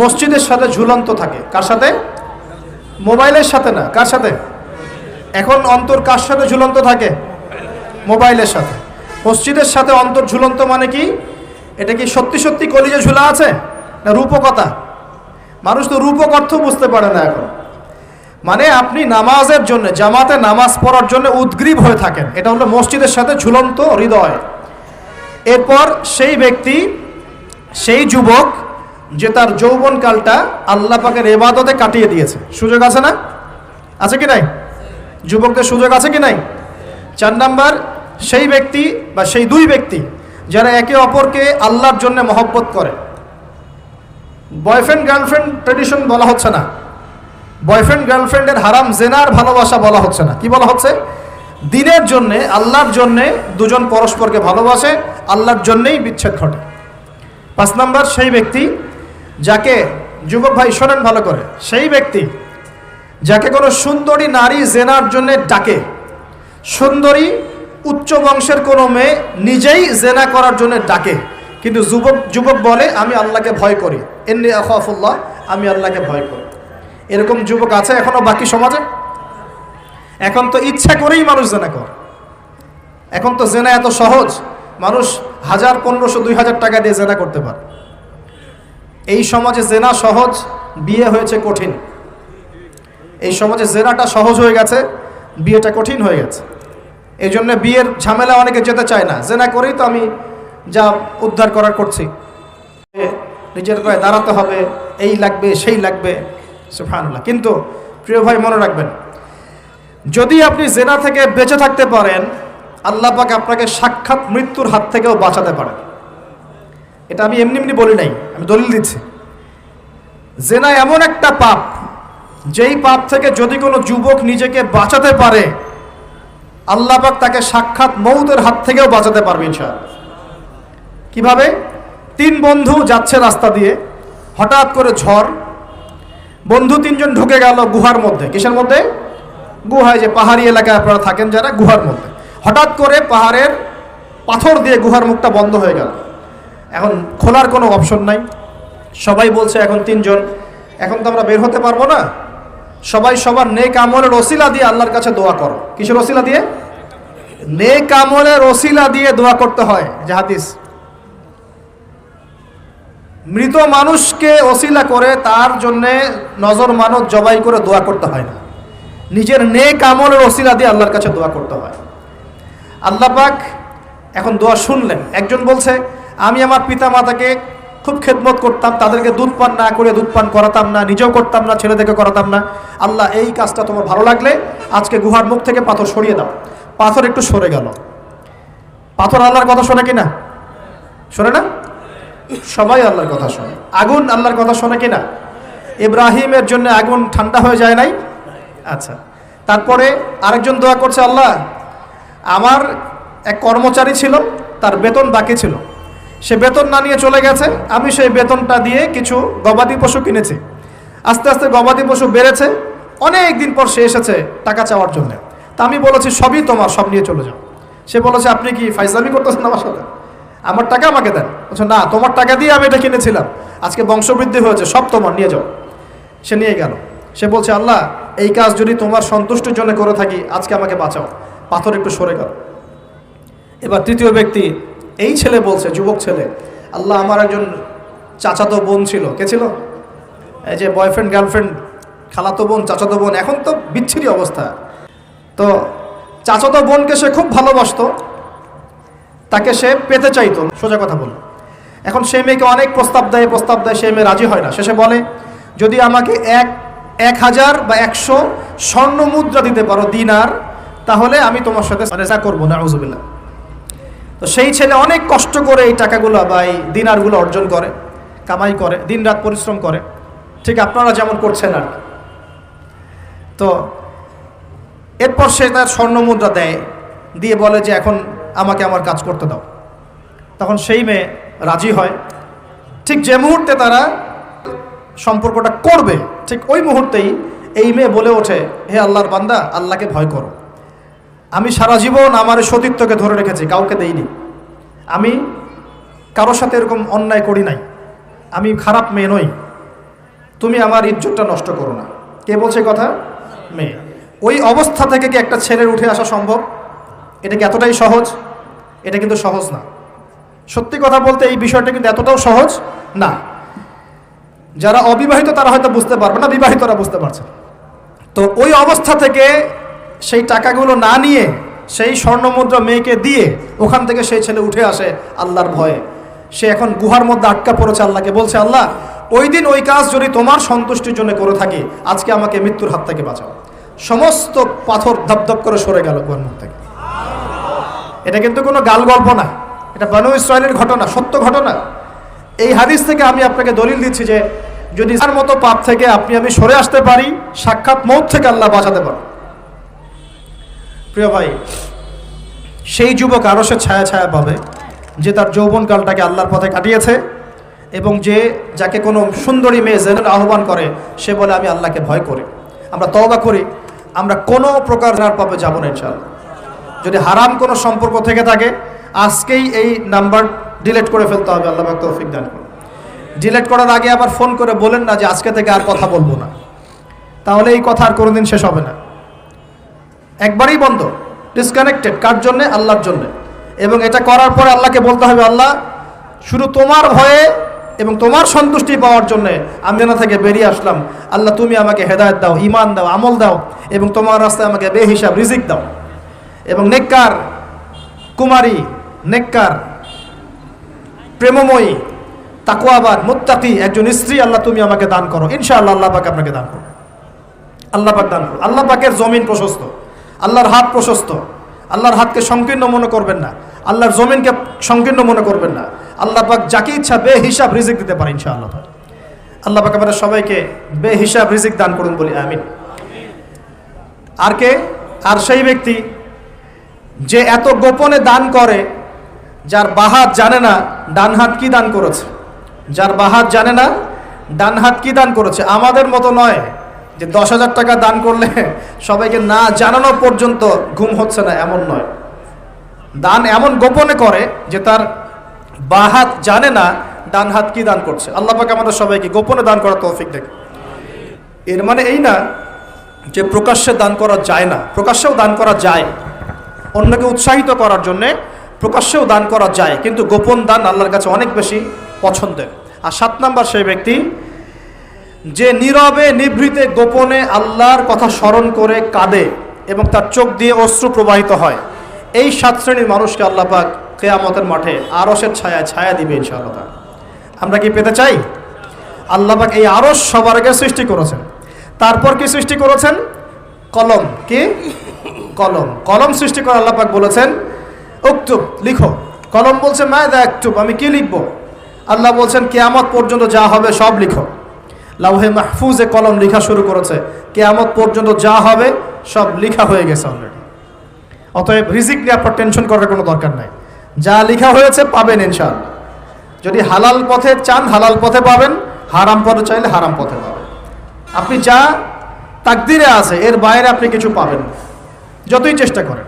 মসজিদের সাথে ঝুলন্ত থাকে। কার সাথে? মোবাইলের সাথে না। কার সাথে? এখন অন্তর কার সাথে ঝুলন্ত থাকে? মোবাইলের সাথে। মসজিদের সাথে অন্তর ঝুলন্ত মানে কি? এটা কি সত্যি সত্যি কলিজে ঝুলা আছে না রূপকথা? মানুষ তো রূপক অর্থ বুঝতে পারে না এখন। মানে আপনি নামাজের জন্য, জামাতে নামাজ পড়ার জন্য উদ্গ্রীব হয়ে থাকেন, এটা হলো মসজিদের সাথে ঝুলন্ত হৃদয়। এরপর সেই ব্যক্তি, সেই যুবক যে তার যৌবনকালটা আল্লাহ পাকের ইবাদতে কাটিয়ে দিয়েছে। সুযোগ আছে না? আছে কি নাই? যুবকদের সুযোগ আছে কি নাই? 4 নাম্বার সেই ব্যক্তি বা সেই 2 ব্যক্তি যারা একে অপরকে আল্লাহর জন্য মহব্বত করে। বয়ফ্রেন্ড গার্লফ্রেন্ড ট্রেডিশন বলা হচ্ছে না, বয়ফ্রেন্ড গার্লফ্রেন্ডের হারাম জেনার ভালোবাসা বলা হচ্ছে না। কি বলা হচ্ছে? দিনের জন্যে, আল্লাহর জন্যে দুজন পরস্পরকে ভালোবাসে, আল্লাহর জন্যেই বিচ্ছেদ ঘটে। 5 নাম্বার সেই ব্যক্তি যাকে, যুবক ভাই শোনেন ভালো করে, সেই ব্যক্তি যাকে কোনো সুন্দরী নারী জেনার জন্য ডাকে, সুন্দরী উচ্চ বংশের কোনো মেয়ে নিজেই জেনা করার জন্য ডাকে, কিন্তু যুবক বলে আমি আল্লাহকে ভয় করি, ইন্নী আখাফুল্লাহ, আমি আল্লাহকে ভয় করি। এরকম যুবক আছে এখনো বাকি সমাজে? এখন তো ইচ্ছা করেই মানুষ জেনা করে। এখন তো জেনা এত সহজ, মানুষ 1000, 1500, 2000 টাকা দিয়ে জেনা করতে পারে। এই সমাজে জেনা সহজ, বিয়ে হয়েছে কঠিন। এই সমাজে জেনাটা সহজ হয়ে গেছে, বিয়েটা কঠিন হয়ে গেছে। এই জন্য বিয়ের ঝামেলা অনেকে যেতে চায় না। জেনা করেই তো আমি যা উদ্ধার করার করছি, নিজের পায়ে দাঁড়াতে হবে, এই লাগবে সেই লাগবে, সুবহানাল্লাহ। কিন্তু প্রিয় ভাই মনে রাখবেন, যদি আপনি জেনা থেকে বেঁচে থাকতে পারেন, আল্লাহ পাক আপনাকে সাক্ষাৎ মৃত্যুর হাত থেকেও বাঁচাতে পারেন। এটা আমি এমনি এমনি বলি নাই, আমি দলিল দিচ্ছি। জেনা এমন একটা পাপ, যেই পাপ থেকে যদি কোনো যুবক নিজেকে বাঁচাতে পারে, আল্লাহ পাক তাকে সাক্ষাৎ মৌতের হাত থেকেও বাঁচাতে পারবে ইনশাআল্লাহ। কিভাবে? 3 বন্ধু যাচ্ছে রাস্তা দিয়ে, হঠাৎ করে ঝড়, বন্ধু 3 জন ঢুকে গেল গুহার মধ্যে। কিসের মধ্যে? গুহায়, যে পাহাড়ি এলাকায় আপনারা থাকেন যারা, গুহার মধ্যে। হঠাৎ করে পাহাড়ের পাথর দিয়ে গুহার মুখটা বন্ধ হয়ে গেল। এখন খোলার কোনো অপশন নাই। সবাই বলছে এখন 3 জন, এখন তো আমরা বের হতে পারবো না, সবাই সবার নেক আমলের ওসিলা দিয়ে আল্লাহর কাছে দোয়া করো। কিসের ওসিলা দিয়ে? নেক আমলের ওসিলা দিয়ে দোয়া করতে হয়। যে হাদিস, মৃত মানুষকে ওসিলা করে তার জন্যে নজর মানত জবাই করে দোয়া করতে হয় না। নিজের নেক আমলের ওসিলা দিয়ে আল্লাহর কাছে দোয়া করতে হয়। আল্লাহ পাক এখন দোয়া শুনলেন। একজন বলছে, আমি আমার পিতা মাতাকে খুব খেদমত করতাম, তাদেরকে দুধ পান না করে দুধ পান করাতাম না, নিজেও করতাম না, ছেলেদেরকে করাতাম না। আল্লাহ, এই কাজটা তোমার ভালো লাগলে আজকে গুহার মুখ থেকে পাথর সরিয়ে দাও। পাথর একটু সরে গেল। পাথর আল্লাহর কথা শোনে কিনা? শোনে না? সবাই আল্লাহর কথা শোনে। আগুন আল্লাহর কথা শোনে কিনা? ইব্রাহিমের জন্য আগুন ঠান্ডা হয়ে যায় নাই? আচ্ছা, তারপরে আরেকজন দোয়া করছে, আল্লাহ, আমার এক কর্মচারী ছিল, তার বেতন বাকি ছিল, সে বেতন না নিয়ে চলে গেছে, আমি সেই বেতনটা দিয়ে কিছু গবাদি পশু কিনেছি। আস্তে আস্তে গবাদি পশু বেড়েছে, অনেক দিন পর সে এসেছে টাকা চাওয়ার জন্য। তা আমি বলেছি, সবই তোমার, সব নিয়ে চলে যাও। সে বলেছে, আপনি কি ফাইজলামি করতেছেন আমার সাথে? আমার টাকা আমাকে দেন। বলছে, না, তোমার টাকা দিয়ে আমি এটা কিনেছিলাম, আজকে বংশবৃদ্ধি হয়েছে, সব তোমার, নিয়ে যাও। সে নিয়ে গেল। সে বলছে, আল্লাহ, এই কাজ যদি তোমার সন্তুষ্টির জন্য করে থাকি, আজকে আমাকে বাঁচাও। পাথর একটু সরে গেল। এবার তৃতীয় ব্যক্তি, এই ছেলে বলছে, যুবক ছেলে, আল্লাহ, আমার একজন চাচাতো বোন ছিল। কে ছিল? এই যে বয়ফ্রেন্ড গার্লফ্রেন্ড, খালাতো বোন, চাচাতো বোন, এখন তো বিচ্ছিরি অবস্থা। তো চাচাতো বোনকে সে খুব ভালোবাসতো, তাকে সে পেতে চাইতো, সোজা কথা বলল। এখন সে মেয়েকে অনেক প্রস্তাব দেয়, সে মেয়ে রাজি হয় না। শেষে বলে, যদি আমাকে 1000 বা 100 স্বর্ণ মুদ্রা দিতে পারো, দিনার, তাহলে আমি তোমার সাথে রেজা করবো না। আউযুবিল্লাহ। তো সেই ছেলে অনেক কষ্ট করে এই টাকাগুলো বা এই দিনারগুলো অর্জন করে, কামাই করে, দিনরাত পরিশ্রম করে, ঠিক আপনারা যেমন করছেন আর কি। তো এরপর সে তার স্বর্ণ মুদ্রা দেয়, দিয়ে বলে যে এখন আমাকে আমার কাজ করতে দাও। তখন সেই মেয়ে রাজি হয়। ঠিক যে মুহূর্তে তারা সম্পর্কটা করবে, ঠিক ওই মুহূর্তেই এই মেয়ে বলে ওঠে, হে আল্লাহর বান্দা, আল্লাহকে ভয় করো। আমি সারা জীবন আমার সতীত্বকে ধরে রেখেছি, কাউকে দেইনি। আমি কারোর সাথে এরকম অন্যায় করি নাই, আমি খারাপ মেয়ে নই। তুমি আমার ইজ্জতটা নষ্ট করো না। কে বলছে কথা? মেয়ে। ওই অবস্থা থেকে কি একটা ছেলের উঠে আসা সম্ভব? এটা কি এতটাই সহজ? এটা কিন্তু সহজ না। সত্যি কথা বলতে এই বিষয়টা কিন্তু এতটাও সহজ না। যারা অবিবাহিত তারা হয়তো বুঝতে পারবে না, বিবাহিতরা বুঝতে পারছে। তো ওই অবস্থা থেকে সেই টাকাগুলো না নিয়ে সেই স্বর্ণমুদ্রা মেয়েকে দিয়ে ওখান থেকে সেই ছেলে উঠে আসে আল্লাহর ভয়ে। সে এখন গুহার মধ্যে আটকা পড়েছে, আল্লাহকে বলছে, আল্লাহ, ওই দিন ওই কাজ যদি তোমার সন্তুষ্টির জন্য করে থাকি, আজকে আমাকে মৃত্যুর হাত থেকে বাঁচাও। সমস্ত পাথর ধপধপ করে সরে গেল গুহার মুখ থেকে। এটা কিন্তু কোনো গাল গল্প না, এটা বনু ইসরাইলের ঘটনা, সত্য ঘটনা। এই হাদিস থেকে আমি আপনাকে দলিল দিচ্ছি যে যদি তার মতো পাপ থেকে আমি সরে আসতে পারি, সাক্ষাৎ মৌত থেকে আল্লাহ বাঁচাতে পারে। প্রিয় ভাই, সেই যুবক আরশের ছায়া ছায়া পাবে যে তার যৌবনকালটাকে আল্লাহর পথে কাটিয়েছে, এবং যাকে কোনো সুন্দরী মেয়ে জেনার আহ্বান করে, সে বলে আমি আল্লাহকে ভয় করি। আমরা তওবা করি, আমরা কোনো প্রকার জেনার পাপে যাব না ইনশাআল্লাহ। যদি হারাম কোনো সম্পর্ক থেকে থাকে, আজকেই এই নাম্বার ডিলিট করে ফেলতে হবে। আল্লাহ পাক তৌফিক দান করুন। ডিলিট করার আগে আবার ফোন করে বলেন না যে আজকে থেকে আর কথা বলবো না, তাহলে এই কথা আর কোনোদিন শেষ হবে না। একবারই বন্ধ, ডিসকানেক্টেড। কার জন্যে? আল্লাহর জন্যে। এবং এটা করার পরে আল্লাহকে বলতে হবে, আল্লাহ, শুধু তোমার ভয়ে এবং তোমার সন্তুষ্টি পাওয়ার জন্যে আমি জানা থেকে বেরিয়ে আসলাম। আল্লাহ, তুমি আমাকে হেদায়েত দাও, ঈমান দাও, আমল দাও, এবং তোমার রাস্তায় আমাকে বেহিসাব রিজিক দাও। এবং নেককার কুমারী, নেককার প্রেমময়ী, তাকওয়াবান, মুত্তাকি একজন স্ত্রী আল্লাহ তুমি আমাকে দান করো। ইনশাআল্লাহ আল্লাহ পাক আপনাকে দান করো। আল্লাহ পাক দান করো। আল্লাহ পাকের জমিন প্রশস্ত, আল্লাহর হাত প্রশস্ত। আল্লাহর হাতকে সংকীর্ণ মনে করবেন না, আল্লাহর জমিনকে সংকীর্ণ মনে করবেন না। আল্লাহ পাক যাকে ইচ্ছা বেহিসাব রিজিক দিতে পারে ইনশাআল্লাহ। আল্লাহ পাক আমাদের সবাইকে বেহিসাব রিজিক দান করুন বলি আমিন। আর কে? আর সেই ব্যক্তি যে এত গোপনে দান করে, যার বাহাত জানে না ডান হাত কি দান করেছে, যার বাহাত জানে না ডান হাত কি দান করেছে। আমাদের মতো নয় যে 10,000 টাকা দান করলে সবাইকে না জানানো পর্যন্ত ঘুম হচ্ছে না, এমন নয়। দান এমন গোপনে করে যে তার বাহাত জানে না ডান হাত কি দান করছে। আল্লাহ পাক আমাদের সবাইকে গোপনে দান করার তৌফিক দেন। এর মানে এই না যে প্রকাশ্যে দান করা যায় না, প্রকাশ্যেও দান করা যায়। অন্যকে উৎসাহিত করার জন্যে প্রকাশ্যেও দান করা যায়, কিন্তু গোপন দান আল্লাহর কাছে অনেক বেশি পছন্দের। আর 7 নাম্বার সেই ব্যক্তি যে নীরবে নিভৃতে গোপনে আল্লাহর কথা স্মরণ করে কাঁদে এবং তার চোখ দিয়ে অশ্রু প্রবাহিত হয়, এই 7 শ্রেণীর মানুষকে আল্লাহ পাক কিয়ামতের মাঠে আরশের ছায়া দিবে ইনশাআল্লাহ। আমরা কি পেতে চাই? আল্লাহ পাক এই আরশ সবার আগে সৃষ্টি করেছেন। তারপর কি সৃষ্টি করেছেন? কলম। কি? কলম সৃষ্টি করে আল্লাহ পাক বলেছেন উক্তুব, লিখো। কলম বলছে মাযা আক্তুব, আমি কি লিখবো? আল্লাহ বলছেন কিয়ামত পর্যন্ত যা হবে সব লিখো। লাউহে মাহফুজে কলম লেখা শুরু করেছে, কিয়ামত পর্যন্ত যা হবে সব লেখা হয়ে গেছে অলরেডি। অতএব রিজিক নিয়ে আপনার টেনশন করার কোনো দরকার নাই, যা লেখা হয়েছে পাবেন ইনশাআল্লাহ। যদি হালাল পথে চান হালাল পথে পাবেন, হারাম পথে চাইলে হারাম পথে পাবেন। আপনি যা তাকদিরে আছে এর বাইরে আপনি কিছু পাবেন না, যতই চেষ্টা করেন।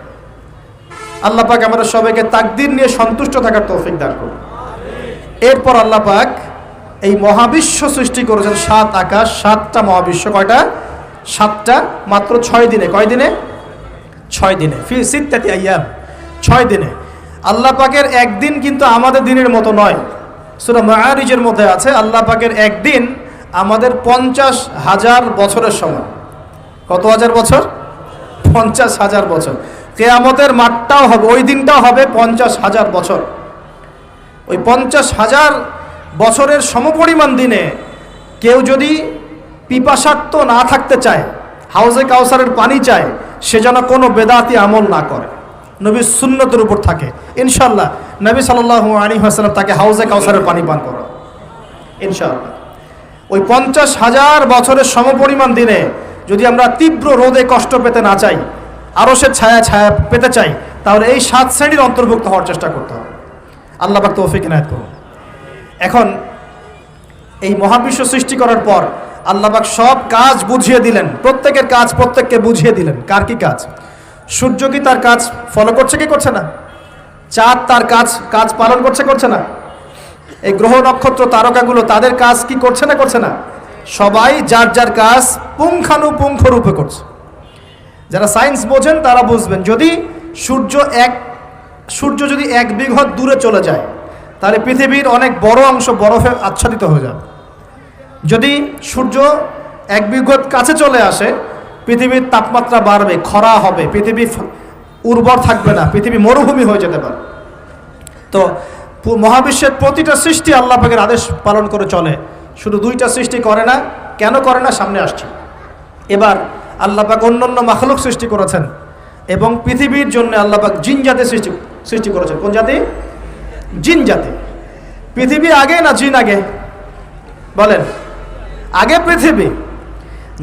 আল্লাহ পাক আমাদের সবাইকে তাকদির নিয়ে সন্তুষ্ট থাকার তৌফিক দান করুন। এরপর আল্লাহ পাক এই মহাবিশ্ব সৃষ্টি করেছেন, 7 আকাশ 7টা মহাবিশ্ব। কয়টা? 7টা, মাত্র 6 দিনে। কয় দিনে? 6 দিনে। ফি সিত্তাতি আইয়াম, 6 দিনে। আল্লাহ পাকের একদিন কিন্তু আমাদের দিনের মতো নয়। সূরা মাআরিজের মধ্যে আছে আল্লাহ পাকের একদিন আমাদের 50,000 বছরের সমান। কত হাজার বছর? 50,000 বছর। কিয়ামতের মাঠটাও হবে, ওই দিনটাও হবে 50,000 বছর। ওই 50,000 বছরের সমপরিমাণ দিনে কেউ যদি পিপাসার্ত না থাকতে চায়, হাউজে কাউসারের পানি চায়, সে যেন কোনো বেদাতি আমল না করে, নবীর সুন্নতের উপর থাকে। ইনশাআল্লাহ নবী সাল্লাল্লাহু আলাইহি ওয়াসাল্লাম তাকে হাউজে কাউসারের পানি পান করা ইনশাআল্লাহ। ওই 50,000 বছরের সমপরিমাণ দিনে যদি আমরা তীব্র রোদে কষ্ট পেতে না চাই, আরশের ছায়া পেতে চাই, তাহলে এই 7 শ্রেণীর অন্তর্ভুক্ত হওয়ার চেষ্টা করতে হবে। আল্লাহ পাক তৌফিক ইনায়াত করুন। এখন এই মহাবিশ্ব সৃষ্টি করার পর আল্লাহ পাক সব কাজ বুঝিয়ে দিলেন, প্রত্যেকের কাজ প্রত্যেককে বুঝিয়ে দিলেন। কার কি কাজ? সূর্য কি তার কাজ ফলো করছে কি করছে না? চাঁদ তার কাজ পালন করছে না? এই গ্রহ নক্ষত্র তারকাগুলো তাদের কাজ কি করছে না? সবাই যার যার কাজ পুঙ্খানুপুঙ্খ রূপে করছে। যারা সায়েন্স বোঝেন তারা বুঝবেন, যদি সূর্য যদি 1 বিঘত দূরে চলে যায় তাহলে পৃথিবীর অনেক বড় অংশ বরফে আচ্ছাদিত হয়ে যাবে। যদি সূর্য 1 বিঘত কাছে চলে আসে, পৃথিবীর তাপমাত্রা বাড়বে, খরা হবে, পৃথিবী উর্বর থাকবে না, পৃথিবী মরুভূমি হয়ে যেতে পারে। তো মহাবিশ্বের প্রতিটা সৃষ্টি আল্লাহ পাকের আদেশ পালন করে চলে, শুধু 2টা সৃষ্টি করে না। কেন করে না সামনে আসছে। এবার আল্লাহ পাক অন্যান্য মাখলুক সৃষ্টি করেছেন এবং পৃথিবীর জন্য আল্লাহ পাক জিন জাতি সৃষ্টি করেছেন। কোন জাতি? জিন জাতি। পৃথিবী আগে না জিন আগে? বলেন। আগে পৃথিবী।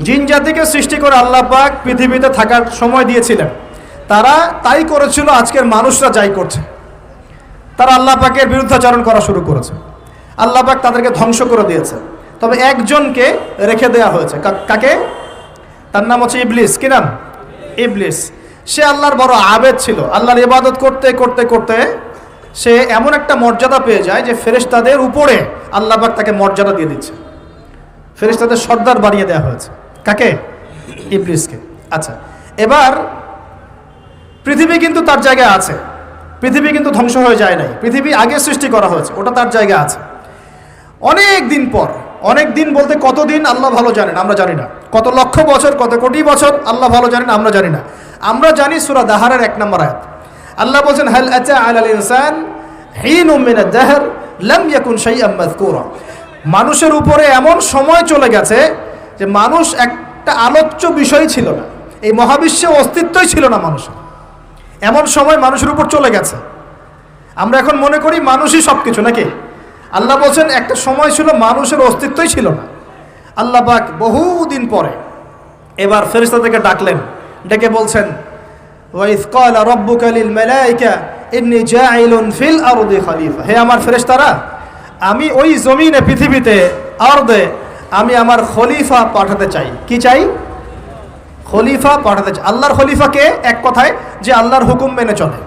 জিন জাতিকে সৃষ্টি করে আল্লাহ পাক পৃথিবীতে থাকার সময় দিয়েছিলেন। তারা তাই করেছিল, আজকের মানুষরা যাই করছে। তারা আল্লাহ পাকের বিরুদ্ধাচরণ করা শুরু করেছে, আল্লাহ পাক তাদেরকে ধ্বংস করে দিয়েছে। তবে একজনকে রেখে দেওয়া হয়েছে। কাকে? তার নাম হচ্ছে ইবলিস। কি নাম? ইবলিস। সে আল্লাহর বড় আবেদ ছিল। আল্লাহর ইবাদত করতে করতে করতে সে এমন একটা মর্যাদা পেয়ে যায় যে ফেরেশতাদের উপরে আল্লাহ পাক তাকে মর্যাদা দিয়ে দিচ্ছে। ফেরেশতাদের সর্দার বানিয়ে দেওয়া হয়েছে। কাকে? ইবলিসকে। আচ্ছা, এবার পৃথিবী কিন্তু তার জায়গায় আছে। পৃথিবী কিন্তু ধ্বংস হয়ে যায় নাই। পৃথিবী আগে সৃষ্টি করা হয়েছে, ওটা তার জায়গা আছে। অনেক দিন পর, অনেক দিন বলতে কতদিন আল্লাহ ভালো জানেন, আমরা জানি না। কত লক্ষ বছর, কত কোটি বছর আল্লাহ ভালো জানেন, আমরা জানি না। আমরা জানি সূরা দাহারের 1 নম্বর আয়াত। আল্লাহ বলেন হাল আতা আলাল ইনসান হিনুম মিনাদ দাহর লাম ইয়াকুন শাইআম মাযকুরা। মানুষের উপরে এমন সময় চলে গেছে যে মানুষ একটা আলোচ্য বিষয় ছিল না, এই মহাবিশ্বে অস্তিত্বই ছিল না মানুষের। এমন সময় মানুষের উপর চলে গেছে। আমরা এখন মনে করি মানুষই সব কিছু, নাকি? আল্লাহ বলছেন একটা সময় ছিল মানুষের অস্তিত্বই ছিল না। আল্লাহ পাক বহুদিন পরে এবার ফেরেশতাদেরকে ডাকলেন, ডেকে বলছেন ওয়াইজ ক্বালা রাব্বুকা লিল মালায়েকা ইন্নী জাঈলুন ফিল আরদি খলিফা। হে আমার ফেরেশতারা, আমি ওই জমিনে, পৃথিবীতে, আরদে আমি আমার খলিফা পাঠাতে চাই। কি চাই? খলিফা পাঠাতে চাই। আল্লাহর খলিফাকে এক কথায় যে আল্লাহর হুকুম মেনে চলে,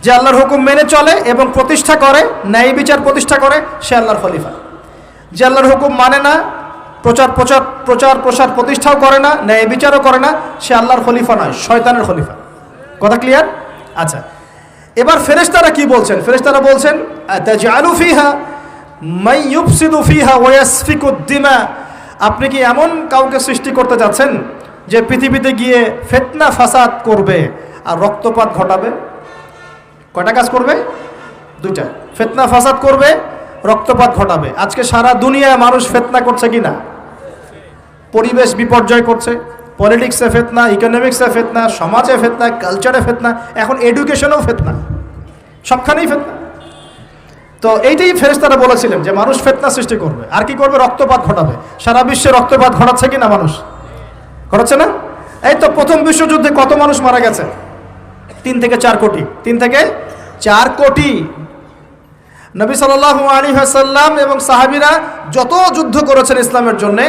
যে আল্লাহর হুকুম মেনে চলে এবং প্রতিষ্ঠা করে, ন্যায় বিচার প্রতিষ্ঠা করে, সে আল্লাহর খলিফা। যে আল্লাহর হুকুম মানে না, প্রচার প্রসার প্রতিষ্ঠাও করে না, ন্যায় বিচারও করে না, সে আল্লাহর খলিফা নয়, শয়তানের খলিফা। কথা ক্লিয়ার? আচ্ছা, এবার ফেরেশতারা কি বলছেন? ফেরেশতারা বলছেন আতাজআলু ফিহা মান ইউফসিদু ফিহা ওয়া ইয়াসফিকু দিমা আপনি কি এমন কাউকে সৃষ্টি করতে যাচ্ছেন যে পৃথিবীতে গিয়ে ফিতনা ফাসাদ করবে আর রক্তপাত ঘটাবে? কয়টা কাজ করবে? দুইটা। ফিতনা ফাসাদ করবে, রক্তপাত ঘটাবে। আজকে সারা দুনিয়ায় মানুষ ফিতনা করছে কি না? পরিবেশ বিপর্যয় করছে, পলিটিক্সে ফিতনা, ইকোনমিক্সে ফিতনা, সমাজে ফিতনা, কালচারে ফিতনা, এখন এডুকেশনেও ফিতনা, সবখানেই ফিতনা। তো এইটাই ফেরেশতারা বলেছিলেন যে মানুষ ফিতনা সৃষ্টি করবে। আর কি করবে? রক্তপাত ঘটাবে। সারা বিশ্বে রক্তপাত ঘটাচ্ছে কি না মানুষ? ঘটাচ্ছে না? এই তো প্রথম বিশ্বযুদ্ধে কত মানুষ মারা গেছে? 3 থেকে 4 কোটি। 3 থেকে 4 কোটি। নবী সাল্লাল্লাহু আলাইহি ওয়াসাল্লাম এবং সাহাবীরা যত যুদ্ধ করেছেন ইসলামের জন্য,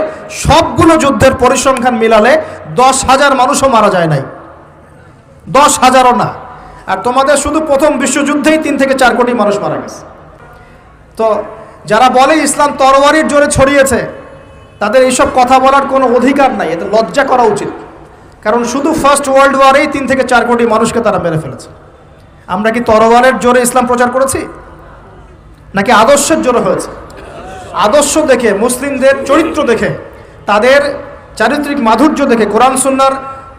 সবগুলো যুদ্ধের পরিসংখ্যান মিলালে 10,000 মানুষও মারা যায় নাই। 10,000ও না। আর তোমাদের শুধু প্রথম বিশ্বযুদ্ধেই 3 থেকে 4 কোটি মানুষ মারা গেছে। তো যারা বলে ইসলাম তরবারির জোরে ছড়িয়েছে, তাদের এইসব কথা বলার কোনো অধিকার নাই। এতে লজ্জা করা উচিত। কারণ শুধু ফার্স্ট ওয়ার্ল্ড ওয়ারেই 3 থেকে 4 কোটি মানুষকে তারা মেরে ফেলেছে। আমরা কি তরবারের জোরে ইসলাম প্রচার করেছি, নাকি আদর্শের জোরে হয়েছে? আদর্শ দেখে, মুসলিমদের চরিত্র দেখে, তাদের চারিত্রিক মাধুর্য দেখে, কোরআন সুন্নাহর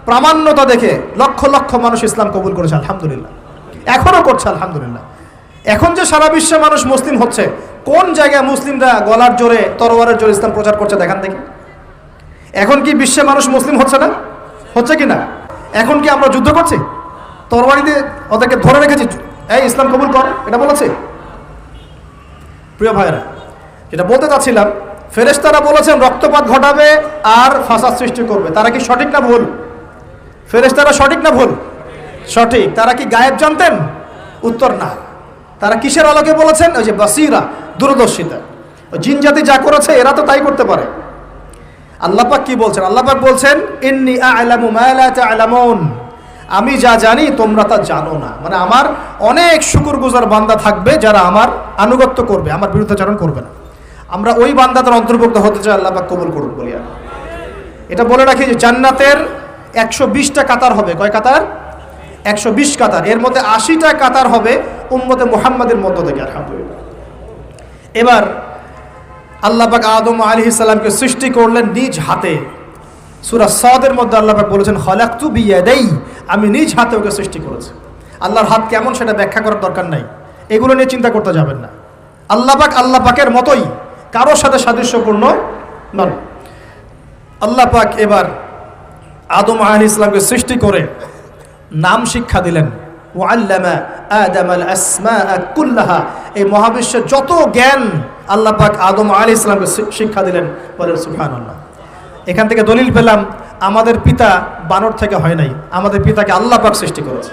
প্রামাণ্যতা দেখে লক্ষ লক্ষ মানুষ ইসলাম কবুল করেছে, আলহামদুলিল্লাহ। এখনও করছে, আলহামদুলিল্লাহ। এখন যে সারা বিশ্বে মানুষ মুসলিম হচ্ছে, কোন জায়গায় মুসলিমরা গলার জোরে, তরবারের জোরে ইসলাম প্রচার করছে দেখান দেখি। এখন কি বিশ্বে মানুষ মুসলিম হচ্ছে না? হচ্ছে কি না? এখন কি আমরা যুদ্ধ করছি? তরবারি দিয়ে ওদেরকে ধরে রেখেছি, এই ইসলাম কবুল কর, এটা বলেছে? প্রিয় ভাইরা, যেটা বলতে চাচ্ছিলাম, ফেরেশতারা বলেছেন রক্তপাত ঘটাবে আর ফাসাদ সৃষ্টি করবে। তারা কি সঠিক না ভুল? ফেরেশতারা সঠিক না ভুল? সঠিক। তারা কি গায়েব জানতেন? উত্তর না। তারা কিসের আলোকে বলেছেন? ওই যে বাসিরা, দূরদর্শিতা। জিন জাতি যা করেছে এরা তো তাই করতে পারে। আল্লাহ পাক কি বলছেন? আল্লাহ পাক বলছেন ইন্নী আ'লামু মা লা তা'লামুন, আমি যা জানি তোমরা তা জানো না। মানে আমার অনেক শুকরগুজার বান্দা থাকবে যারা আমার আনুগত্য করবে, আমার বিরুদ্ধাচরণ করবে না। আমরা ওই বান্দাদের অন্তর্ভুক্ত হতে চাই, আল্লাহ পাক কবুল করুন বলি। এটা বলে রাখি যে জান্নাতের 120টা কাতার হবে। কয় কাতার? 120 কাতার। এর মধ্যে 80টা কাতার হবে উম্মতে মুহাম্মাদের মধ্য থেকে, আলহামদুলিল্লাহ। এবার আল্লাহ পাক আদম আলাইহিস সালামকে সৃষ্টি করলেন নিজ হাতে। সূরা সাদের মধ্যে আল্লাহ পাক বলেছেন খালাকতু বিয়াদাই, আমি নিজ হাতে ওকে সৃষ্টি করেছি। আল্লাহর হাত কেমন সেটা ব্যাখ্যা করার দরকার নাই, এগুলো নিয়ে চিন্তা করতে যাবেন না। আল্লাহ পাকের মতোই, কারোর সাথে সাদৃশ্যপূর্ণ নন। আল্লাহ পাক এবার আদম আলাইহিস সালামকে সৃষ্টি করে নাম শিক্ষা দিলেন। ওয়াল্লামা আদামাল আসমাআ কুল্লাহা, এই মহাবিশ্বের যত জ্ঞান আল্লাহ পাক আদম আলাইহিস সালামকে শিক্ষা দিলেন। বলেন সুবহানাল্লাহ। এখান থেকে দলিল পেলাম আমাদের পিতা বানর থেকে হয় নাই, আমাদের পিতাকে আল্লাহ পাক সৃষ্টি করেছে।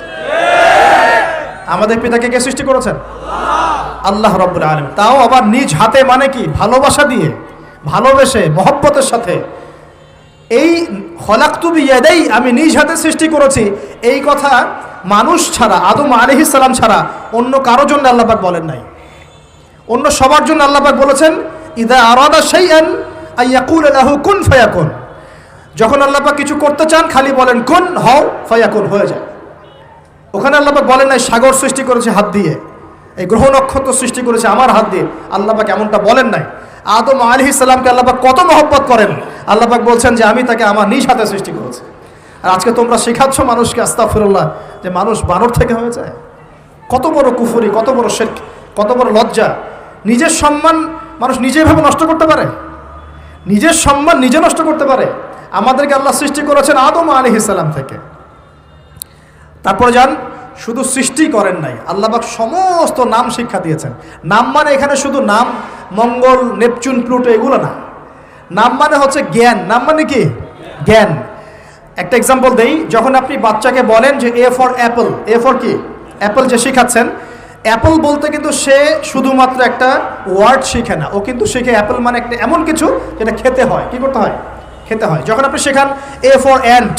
আমাদের পিতাকে কে সৃষ্টি করেছেন? আল্লাহ রাব্বুল আলামিন। তাও আবার নিজ হাতে, মানে কি? ভালোবাসা দিয়ে, ভালোবেসে, মহব্বতের সাথে। এই খলাকতু বিয়াদাই, আমি নিজ হাতে সৃষ্টি করেছি, এই কথা মানুষ ছাড়া, আদম আলাইহিস সালাম ছাড়া অন্য কারোর জন্য আল্লাহ পাক বলেন নাই। অন্য সবার জন্য আল্লাহ পাক বলেছেন ইযা আরাদা শাইআন আইয়াকুল লাহু কুন ফায়াকুন। যখন আল্লাহ পাক কিছু করতে চান খালি বলেন কুন, হও, ফায়াকুন, হয়ে যায়। ওখানে আল্লাহ পাক বলেন নাই সাগর সৃষ্টি করেছে হাত দিয়ে, এই গ্রহ নক্ষত্র সৃষ্টি করেছে আমার হাত দিয়ে। আল্লাহ পাক এমনটা বলেন নাই। আদম আলাইহিস সালামকে আল্লাহ পাক কত মহব্বত করেন, আল্লাহ পাক বলছেন যে আমি তাকে আমার নিজ হাতে সৃষ্টি করেছি। আর আজকে তোমরা শেখাচ্ছ মানুষকে, আস্তাগফিরুল্লাহ, যে মানুষ বানর থেকে হয়ে যায়। কত বড় কুফরি, কত বড় শিরক, কত বড় লজ্জা। নিজের সম্মান মানুষ নিজেভাবে নষ্ট করতে পারে, নিজের সম্মান নিজে নষ্ট করতে পারে। আমাদেরকে আল্লাহ সৃষ্টি করেছেন আদম আলাইহিস সালাম থেকে। তারপরে যান, শুধু সৃষ্টি করেন নাই, আল্লাহ পাক সমস্ত নাম শিক্ষা দিয়েছেন। নাম মানে এখানে শুধু নাম, মঙ্গল, নেপচুন, প্লুটো এগুলো না। নাম মানে হচ্ছে জ্ঞান। নাম মানে কি? জ্ঞান। একটা এক্সাম্পল দেই। যখন আপনি বাচ্চাকে বলেন যে A for Apple, A for কি? অ্যাপল যে শেখাচ্ছেন, অ্যাপল বলতে কিন্তু সে শুধুমাত্র একটা ওয়ার্ড শিখে না, ও কিন্তু শিখে অ্যাপল মানে একটা এমন কিছু যেটা খেতে হয়। কি করতে হয়? খেতে হয়। যখন আপনি শেখান এ ফর অ্যান্ট,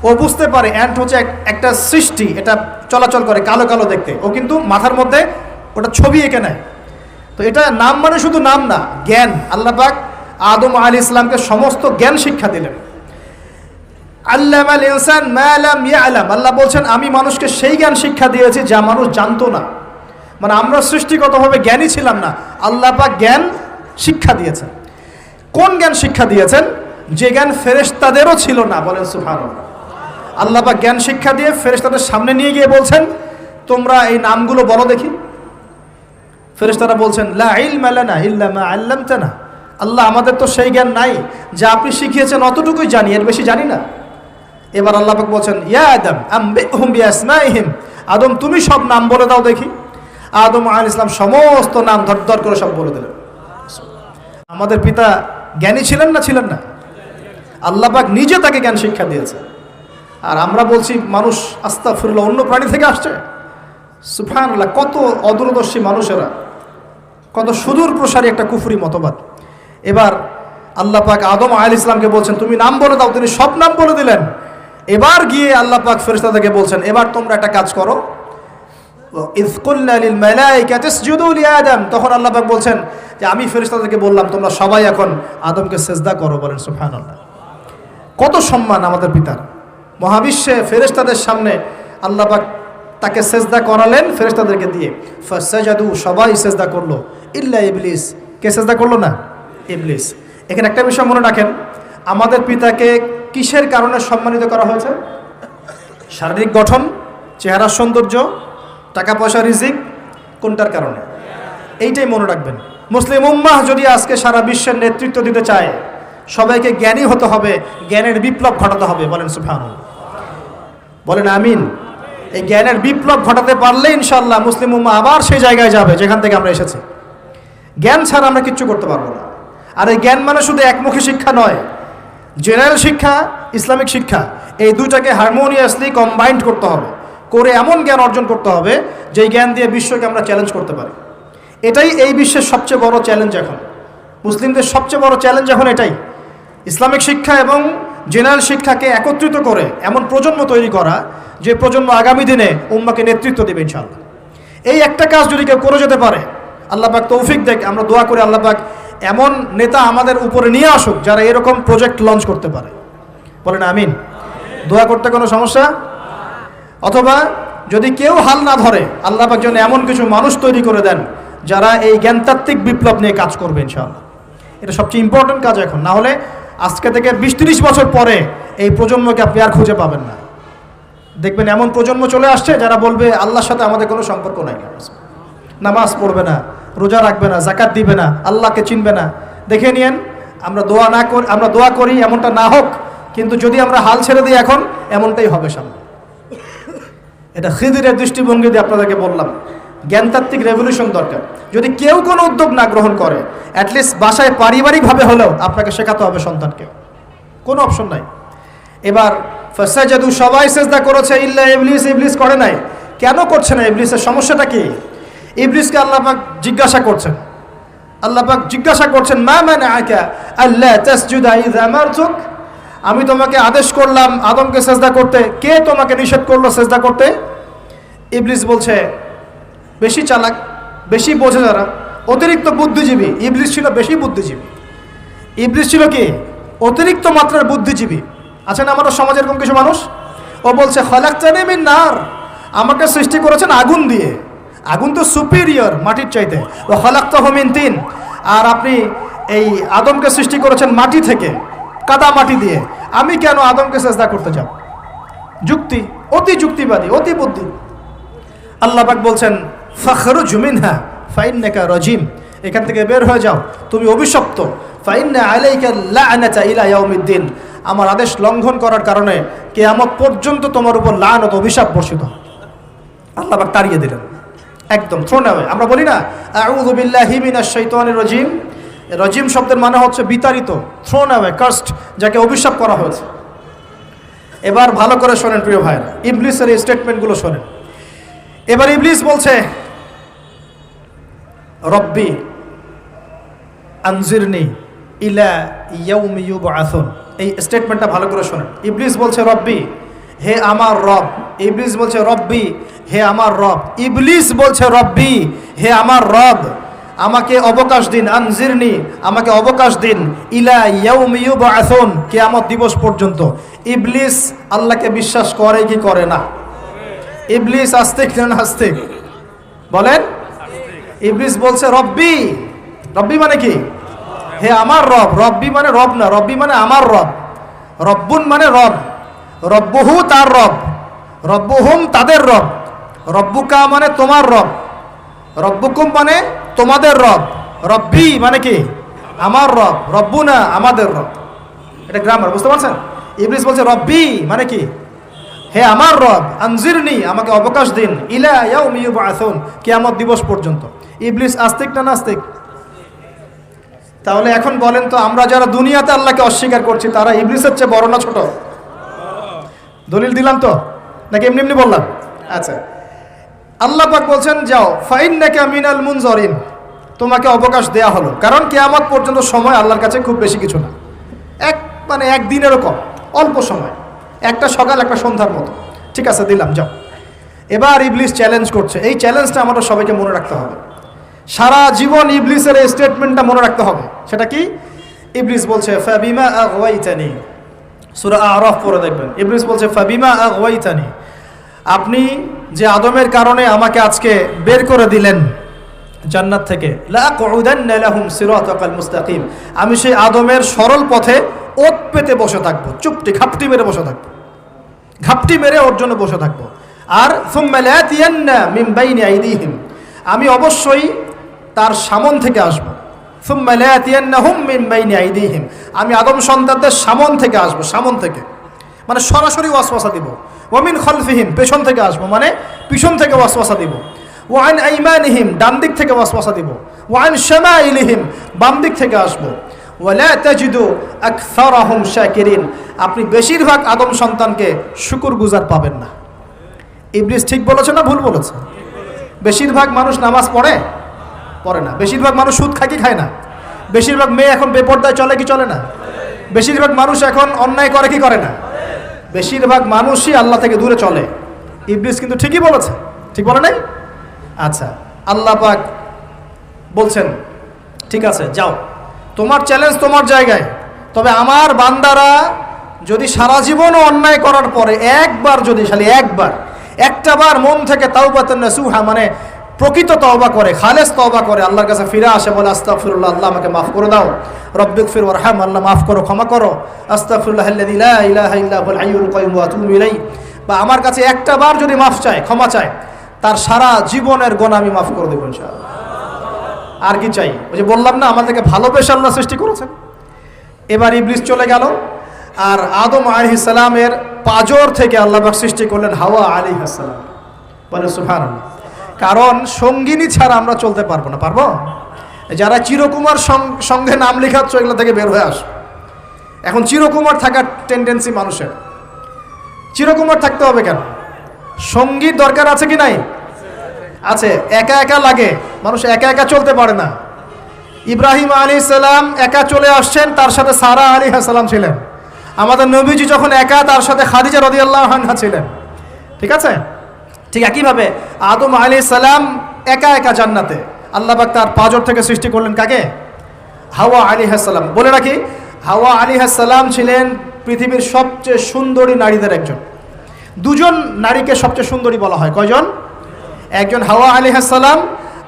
ও বুঝতে পারে অ্যান্ট হচ্ছে একটা সৃষ্টি, এটা চলাচল করে, কালো কালো দেখতে, ও কিন্তু মাথার মধ্যে ওটা ছবি এঁকে নেয়। তো এটা নাম মানে শুধু নাম না, জ্ঞান। আল্লাহ পাক আদম আলাইহিস সালামকে সমস্ত জ্ঞান শিক্ষা দিলেন। আল্লামাল ইনসান মা লাম ইয়ালাম, আল্লাহ বলছেন আমি মানুষকে সেই জ্ঞান শিক্ষা দিয়েছি যা মানুষ জানতো না। মানে আমরা সৃষ্টিগতভাবে জ্ঞানী ছিলাম না, আল্লাহ পাক জ্ঞান শিক্ষা দিয়েছেন। কোন জ্ঞান শিক্ষা দিয়েছেন? যে জ্ঞান ফেরেশতাদেরও ছিল না। বলেন সুবহানাল্লাহ। আল্লাহ পাক জ্ঞান শিক্ষা দিয়ে ফেরেশতাদের সামনে নিয়ে গিয়ে বলছেন, তোমরা এই নামগুলো বলো দেখি। ফেরেশতারা বলছেন, লা ইলমা লানা ইল্লা মা আল্লামতানা। আল্লাহ, আমাদের তো সেই জ্ঞান নাই, যা আপনি শিখিয়েছেন অতটুকুই জানি, এর বেশি জানি না। এবার আল্লাহ পাক বলছেন, ইয়া আদম আম্বিহুম বিআসমাইহিম, আদম তুমি সব নাম বলে দাও দেখি। আদম আলাইহিস সালাম সমস্ত নাম ধর করে সব বলে দিলেন। আমাদের পিতা জ্ঞানী ছিলেন না ছিলেন না? আল্লাহ পাক নিজে তাকে জ্ঞান শিক্ষা দিয়েছে। আর আমরা বলছি মানুষ আস্তাগফিরুল্লাহ অন্য প্রাণী থেকে আসছে। সুবহানাল্লাহ, কত অদূরদর্শী মানুষেরা, কত সুদূর প্রসারী একটা কুফরি মতবাদ। এবার আল্লাহ পাক আদম আলাইহিস সালামকে বলছেন, তুমি নাম বলে দাও। তিনি সব নাম বলে দিলেন। এবার গিয়ে আল্লাহ পাক ফেরেশতাদেরকে বলছেন, এবার তোমরা একটা কাজ করো। ইয কুলনা লিল মালাইকাতি ইসজুদু লি আদম, তখন আল্লাহ পাক বলছেন যে আমি ফেরেশতাদেরকে বললাম তোমরা সবাই এখন আদমকে সিজদা করো। বলেন সুবহানাল্লাহ। কত সম্মান আমাদের পিতার। মহাবিশ্বে ফেরেশতাদের সামনে আল্লাহ পাক তাকে সিজদা করালেন ফেরেশতাদেরকে দিয়ে। ফাসাজাদু, সবাই সিজদা করলো, ইল্লা ইবলিস। কে সিজদা করলো না? ইবলিস। এখানে একটা বিষয় মনে রাখেন, আমাদের পিতাকে কিসের কারণে সম্মানিত করা হয়েছে? শারীরিক গঠন, চেহারার সৌন্দর্য, টাকা পয়সা, রিজিক, কোনটার কারণে? এইটাই মনে রাখবেন। মুসলিম উম্মাহ যদি আজকে সারা বিশ্বের নেতৃত্ব দিতে চায়, সবাইকে জ্ঞানী হতে হবে, জ্ঞানের বিপ্লব ঘটাতে হবে। বলেন সুবহানাল্লাহ, বলেন আমিন। এই জ্ঞানের বিপ্লব ঘটাতে পারলে ইনশাআল্লাহ মুসলিম উম্মাহ আবার সেই জায়গায় যাবে যেখান থেকে আমরা এসেছি। জ্ঞান ছাড়া আমরা কিচ্ছু করতে পারবো না। আর এই জ্ঞান মানে শুধু একমুখী শিক্ষা নয়, জেনারেল শিক্ষা, ইসলামিক শিক্ষা, এই দুইটাকে হারমোনিয়াসলি কম্বাইন্ড করতে হবে, করে এমন জ্ঞান অর্জন করতে হবে যেই জ্ঞান দিয়ে বিশ্বকে আমরা চ্যালেঞ্জ করতে পারি। এটাই এই বিশ্বের সবচেয়ে বড় চ্যালেঞ্জ এখন। মুসলিমদের সবচেয়ে বড় চ্যালেঞ্জ এখন এটাই, ইসলামিক শিক্ষা এবং জেনারেল শিক্ষাকে একত্রিত করে এমন প্রজন্ম তৈরি করা যে প্রজন্ম আগামী দিনে উম্মাকে নেতৃত্ব দেবে ইনশাআল্লাহ। এই একটা কাজ যদি কেউ করে যেতে পারে, আল্লাহ পাক তৌফিক দেখ। আমরা দোয়া করি আল্লাহ পাক এমন নেতা আমাদের উপরে নিয়ে আসুক যারা এরকম প্রজেক্ট লঞ্চ করতে পারে। বলেন আমিন। দোয়া করতে কোনো সমস্যা? অথবা যদি কেউ হাল না ধরে, আল্লাহ পাক যেন এমন কিছু মানুষ তৈরি করে দেন যারা এই জ্ঞানতাত্ত্বিক বিপ্লব নিয়ে কাজ করবে ইনশাআল্লাহ। এটা সবচেয়ে ইম্পর্টেন্ট কাজ এখন। না হলে আজকে থেকে 20-30 বছর পরে এই প্রজন্মকে আপনি আর খুঁজে পাবেন না। দেখবেন এমন প্রজন্ম চলে আসছে যারা বলবে আল্লাহর সাথে আমাদের কোনো সম্পর্ক নাই, নামাজ পড়বে না, রোজা রাখবে না, যাকাত দিবে না, আল্লাহকে চিনবে না। দেখে নিয়েন, আমরা দোয়া করি এমনটা না হোক, কিন্তু যদি আমরা হাল ছেড়ে দিই এখন, এমনটাই হবে সামনে। এটা খিদিরের দৃষ্টিভঙ্গি দিয়ে আপনাদেরকে বললাম, জ্ঞানতাত্ত্বিক রেভলিউশন দরকার। যদি কেউ কোনো উদ্যোগ না গ্রহণ করে, অ্যাটলিস্ট বাসায় পারিবারিকভাবে হলেও আপনাকে শেখাতে হবে সন্তানকে, কোনো অপশন নাই। এবার ফাসাজাদু, সবাই সিজদা করেছে, ইল্লা ইবলিস, ইবলিস করে নাই। কেন করছে না? ইবলিসের সমস্যাটা কি? ইবলিসকে আল্লাহ পাক জিজ্ঞাসা করছেন, মা মানাআকা আল্লা তাসজুদা ইযা আমারতুক, আমি তোমাকে আদেশ করলাম আদমকে সিজদা করতে, কে তোমাকে নিষেধ করলো সিজদা করতে? ইবলিস বলছে, বেশি চালাক, বেশি বোঝে যারা, অতিরিক্ত বুদ্ধিজীবী। ইবলিস ছিল বেশি বুদ্ধিজীবী। ইবলিস ছিল কি? অতিরিক্ত মাত্রার বুদ্ধিজীবী। আছেন আমাদের সমাজে এরকম কিছু মানুষ। ও বলছে, খালাকতানি মিন নার, আমাকে সৃষ্টি করেছেন আগুন দিয়ে। আগুন তো সুপিরিয়র মাটির চাইতে। ও খালাকতাহু মিন তিন, আর আপনি এই আদমকে সৃষ্টি করেছেন মাটি থেকে, কাদা মাটি দিয়ে। আমি কেন আদমকে সিজদা করতে যাব? যুক্তি, অতি যুক্তিবাদী, অতি বুদ্ধি। আল্লাহ পাক বলছেন, ফাখরুজ মিনহা ফাইন্নাকা রাজিম, এখান থেকে বের হয়ে যাও, তুমি অভিশপ্ত। ফাইন্না আলাইকা লা'নাতা ইলা ইয়াউমিদ্দিন, আমার আদেশ লঙ্ঘন করার কারণে কিয়ামত পর্যন্ত তোমার উপর লানত, অভিশাপ বর্ষিত। আল্লাহ পাক তাড়িয়ে দিলেন, একদম থ্রোন অ্যাওয়ে। আমরা বলি না আউযু বিল্লাহি মিনাশ শাইতানির রাজিম, রাজিম শব্দের মানে হচ্ছে বিতাড়িত, থ্রোন অ্যাওয়ে, কার্সড, যাকে অভিশাপ করা হয়েছে। এবার ভালো করে শোনেন প্রিয় ভাইরা, ইবলিসের এই স্টেটমেন্টগুলো শোনেন। এবার ইবলিস বলছে, রব্বি আনজিরনি ইলা ইয়াউমি ইউবআসুন। এই স্টেটমেন্টটা ভালো করে শোনেন। ইবলিস বলছে, রব্বি, হে আমার রব। ইবলিস বলছে, রব্বি, হে আমার রব। ইবলিস বলছে, রব্বি, হে আমার রব, আমাকে অবকাশ দিন। আনজিরনি, আমাকে অবকাশ দিন। ইলা ইয়াউমি ইউবআসুন, কিয়ামত দিবস পর্যন্ত। ইবলিস আল্লাহকে বিশ্বাস করে কি করে না? ইবলিস আস্তিক না নাস্তিক? বলেন। ইবলিস বলছে, রব্বি, রব্বি মানে কি? হে আমার রব, রব্বি মানে রব না, রব্বি মানে আমার রব, রব্বুন মানে রব, রব্বুহু তার রব, রব্বুহুম তাদের রব, রব্বুকা মানে তোমার রব, রব্বুকুম মানে তোমাদের রব, রব্বি মানে কি আমার রব, রব্বুনা আমাদের রব। এটা গ্রামার, বুঝতে পারছেন? ইবলিস বলছে রব্বি মানে কি, হে আমার রব, আনজিরনি আমাকে অবকাশ দিন, ইলা ইয়াউমি ইউবআসুন কিয়ামত দিবস পর্যন্ত। ইবলিস আস্তিক না নাস্তিক? তাহলে এখন বলেন তো, আমরা যারা দুনিয়াতে আল্লাহকে অস্বীকার করছি তারা ইবলিসের চেয়ে বড় না ছোট? দলিল দিলাম তো নাকি এমনি এমনি বললাম? আচ্ছা, আল্লাহ পাক বলছেন যাও, ফাইন্নাকা মিনাল মুনজারিন, তোমাকে অবকাশ দেয়া হলো, কারণ কিয়ামত পর্যন্ত সময় আল্লাহর কাছে খুব বেশি কিছু না, একদিনেরও কম, অল্প সময়, একটা সকাল একটা সন্ধ্যার মতো। ঠিক আছে, দিলাম, যাও। এবার ইবলিস চ্যালেঞ্জ করছে। এই চ্যালেঞ্জটা আমাদের সবাইকে মনে রাখতে হবে, সারা জীবন ইবলিসের এই স্টেটমেন্টটা মনে রাখতে হবে। সেটা কি? ইবলিস বলছে ফাবিমা আগওয়াইতানি, সূরা আরাফ পড়ে দেখবেন। ইবলিস বলছে ফাবিমা আগওয়াইতানি, আপনি যে আদমের কারণে আমাকে আজকে বের করে দিলেন জান্নাত থেকে, লাআকুদান্না লাহুম সিরাতাকাল মুস্তাকিম, আমি সেই আদমের সরল পথে ওত পেতে বসে থাকবো, চুপটি ঘাপটি মেরে বসে থাকবো, ঘাপটি মেরে ওর জন্য বসে থাকবো। আর সুম্মা লাতিয়ান্না মিন বাইনি আইদিহিম, আমি অবশ্যই তার সামন থেকে আসবো। সুম্মা লাতিয়ান্নাহুম মিন বাইনি আইদিহিম, আমি আদম সন্তানদের সামন থেকে আসবো, সামন থেকে মানে সরাসরি ওয়াসওয়াসা দিব। ওয়া মিন খালফিহিম, পেছন থেকে আসবো মানে পিছন থেকে ওয়াসওয়াসা দিব। ওয়া আন আইমানিহিম, ডান দিক থেকে ওয়াসওয়াসা দিব। ওয়া আন শামাইলিহিম, বাম দিক থেকে আসবো। ওয়ালা তাজিদু আকসারাহুম শাকিরিন, আপনি বেশিরভাগ আদম সন্তানকে শুকরগুজার পাবেন না। ইবলিস ঠিক বলেছে না ভুল বলেছে? বেশিরভাগ মানুষ নামাজ পড়ে না, বেশিরভাগ মানুষ সুদ খায় কি খায় না, বেশিরভাগ মেয়ে এখন বেপরদায় চলে কি চলে না, বেশিরভাগ মানুষ এখন অন্যায় করে কি করে না, বেশিরভাগ মানুষই আল্লাহ থেকে দূরে চলে। ইবলিস কিন্তু ঠিকই বলেছে, ঠিক বলে নাই? আচ্ছা, আল্লাহ পাক বলছেন ঠিক আছে যাও, তোমার চ্যালেঞ্জ তোমার জায়গায়, তবে আমার বান্দারা যদি সারা জীবনও অন্যায় করার পরে একবার, যদি খালি একটা বার মন থেকে তাওবাতান নাসুহা মানে প্রকৃত তওবা করে, খালেস তওবা করে, আল্লাহর কাছে ফিরে আসে, বলে আস্তাগফিরুল্লাহ, আল্লাহ আমাকে মাফ করে দাও, রব্বিগফির ওয়ারহাম, আল্লাহ মাফ করো, ক্ষমা করো, আস্তাগফিরুল্লাহাল্লাযী লা ইলাহা ইল্লা হুয়াল হাইয়ুল কাইয়্যুম ওয়া আতুবু ইলাইহি, বা আমার কাছে একটা বার যদি মাফ চায়, ক্ষমা চায়, তার সারা জীবনের গুনাহ আমি মাফ করে দেব ইনশাআল্লাহ। আর কি চাই? ওই যে বললাম না, আমাদেরকে ভালোবেসে আল্লাহ সৃষ্টি করেছেন। এবার ইবলিস চলে গেল, আর আদম আলাইহিস সালামের পাঁজর থেকে আল্লাহ পাক সৃষ্টি করলেন হাওয়া আলাইহিস সালাম। বলে সুবহানাল্লাহ। কারণ সঙ্গিনী ছাড়া আমরা চলতে পারবো না। পারবো? যারা চিরকুমার সঙ্গে নাম লেখাচ্ছ, এগুলো থেকে বের হয়ে আস। এখন চিরকুমার থাকার টেন্ডেন্সি মানুষের, চিরকুমার থাকতে হবে কেন? সঙ্গীর দরকার আছে কি নাই? আছে। একা একা লাগে, মানুষ একা একা চলতে পারে না। ইব্রাহিম আলাইহিস সালাম একা চলে আসছেন, তার সাথে সারা আলাইহিস সালাম ছিলেন। আমাদের নবীজি যখন একা, তার সাথে খাদিজা রাদিয়াল্লাহু আনহা ছিলেন। ঠিক আছে? ঠিক একইভাবে আদম আলাইহিস সালাম একা একা জান্নাতে, আল্লাহ পাক তার পাঁজর থেকে সৃষ্টি করলেন কাকে? হাওয়া আলাইহিস সালাম। বলে রাখি, হাওয়া আলাইহিস সালাম ছিলেন পৃথিবীর সবচেয়ে সুন্দরী নারীদের একজন। দুজন নারীকে সবচেয়ে সুন্দরী বলা হয়। কয়জন? একজন হাওয়া আলাইহিস সালাম,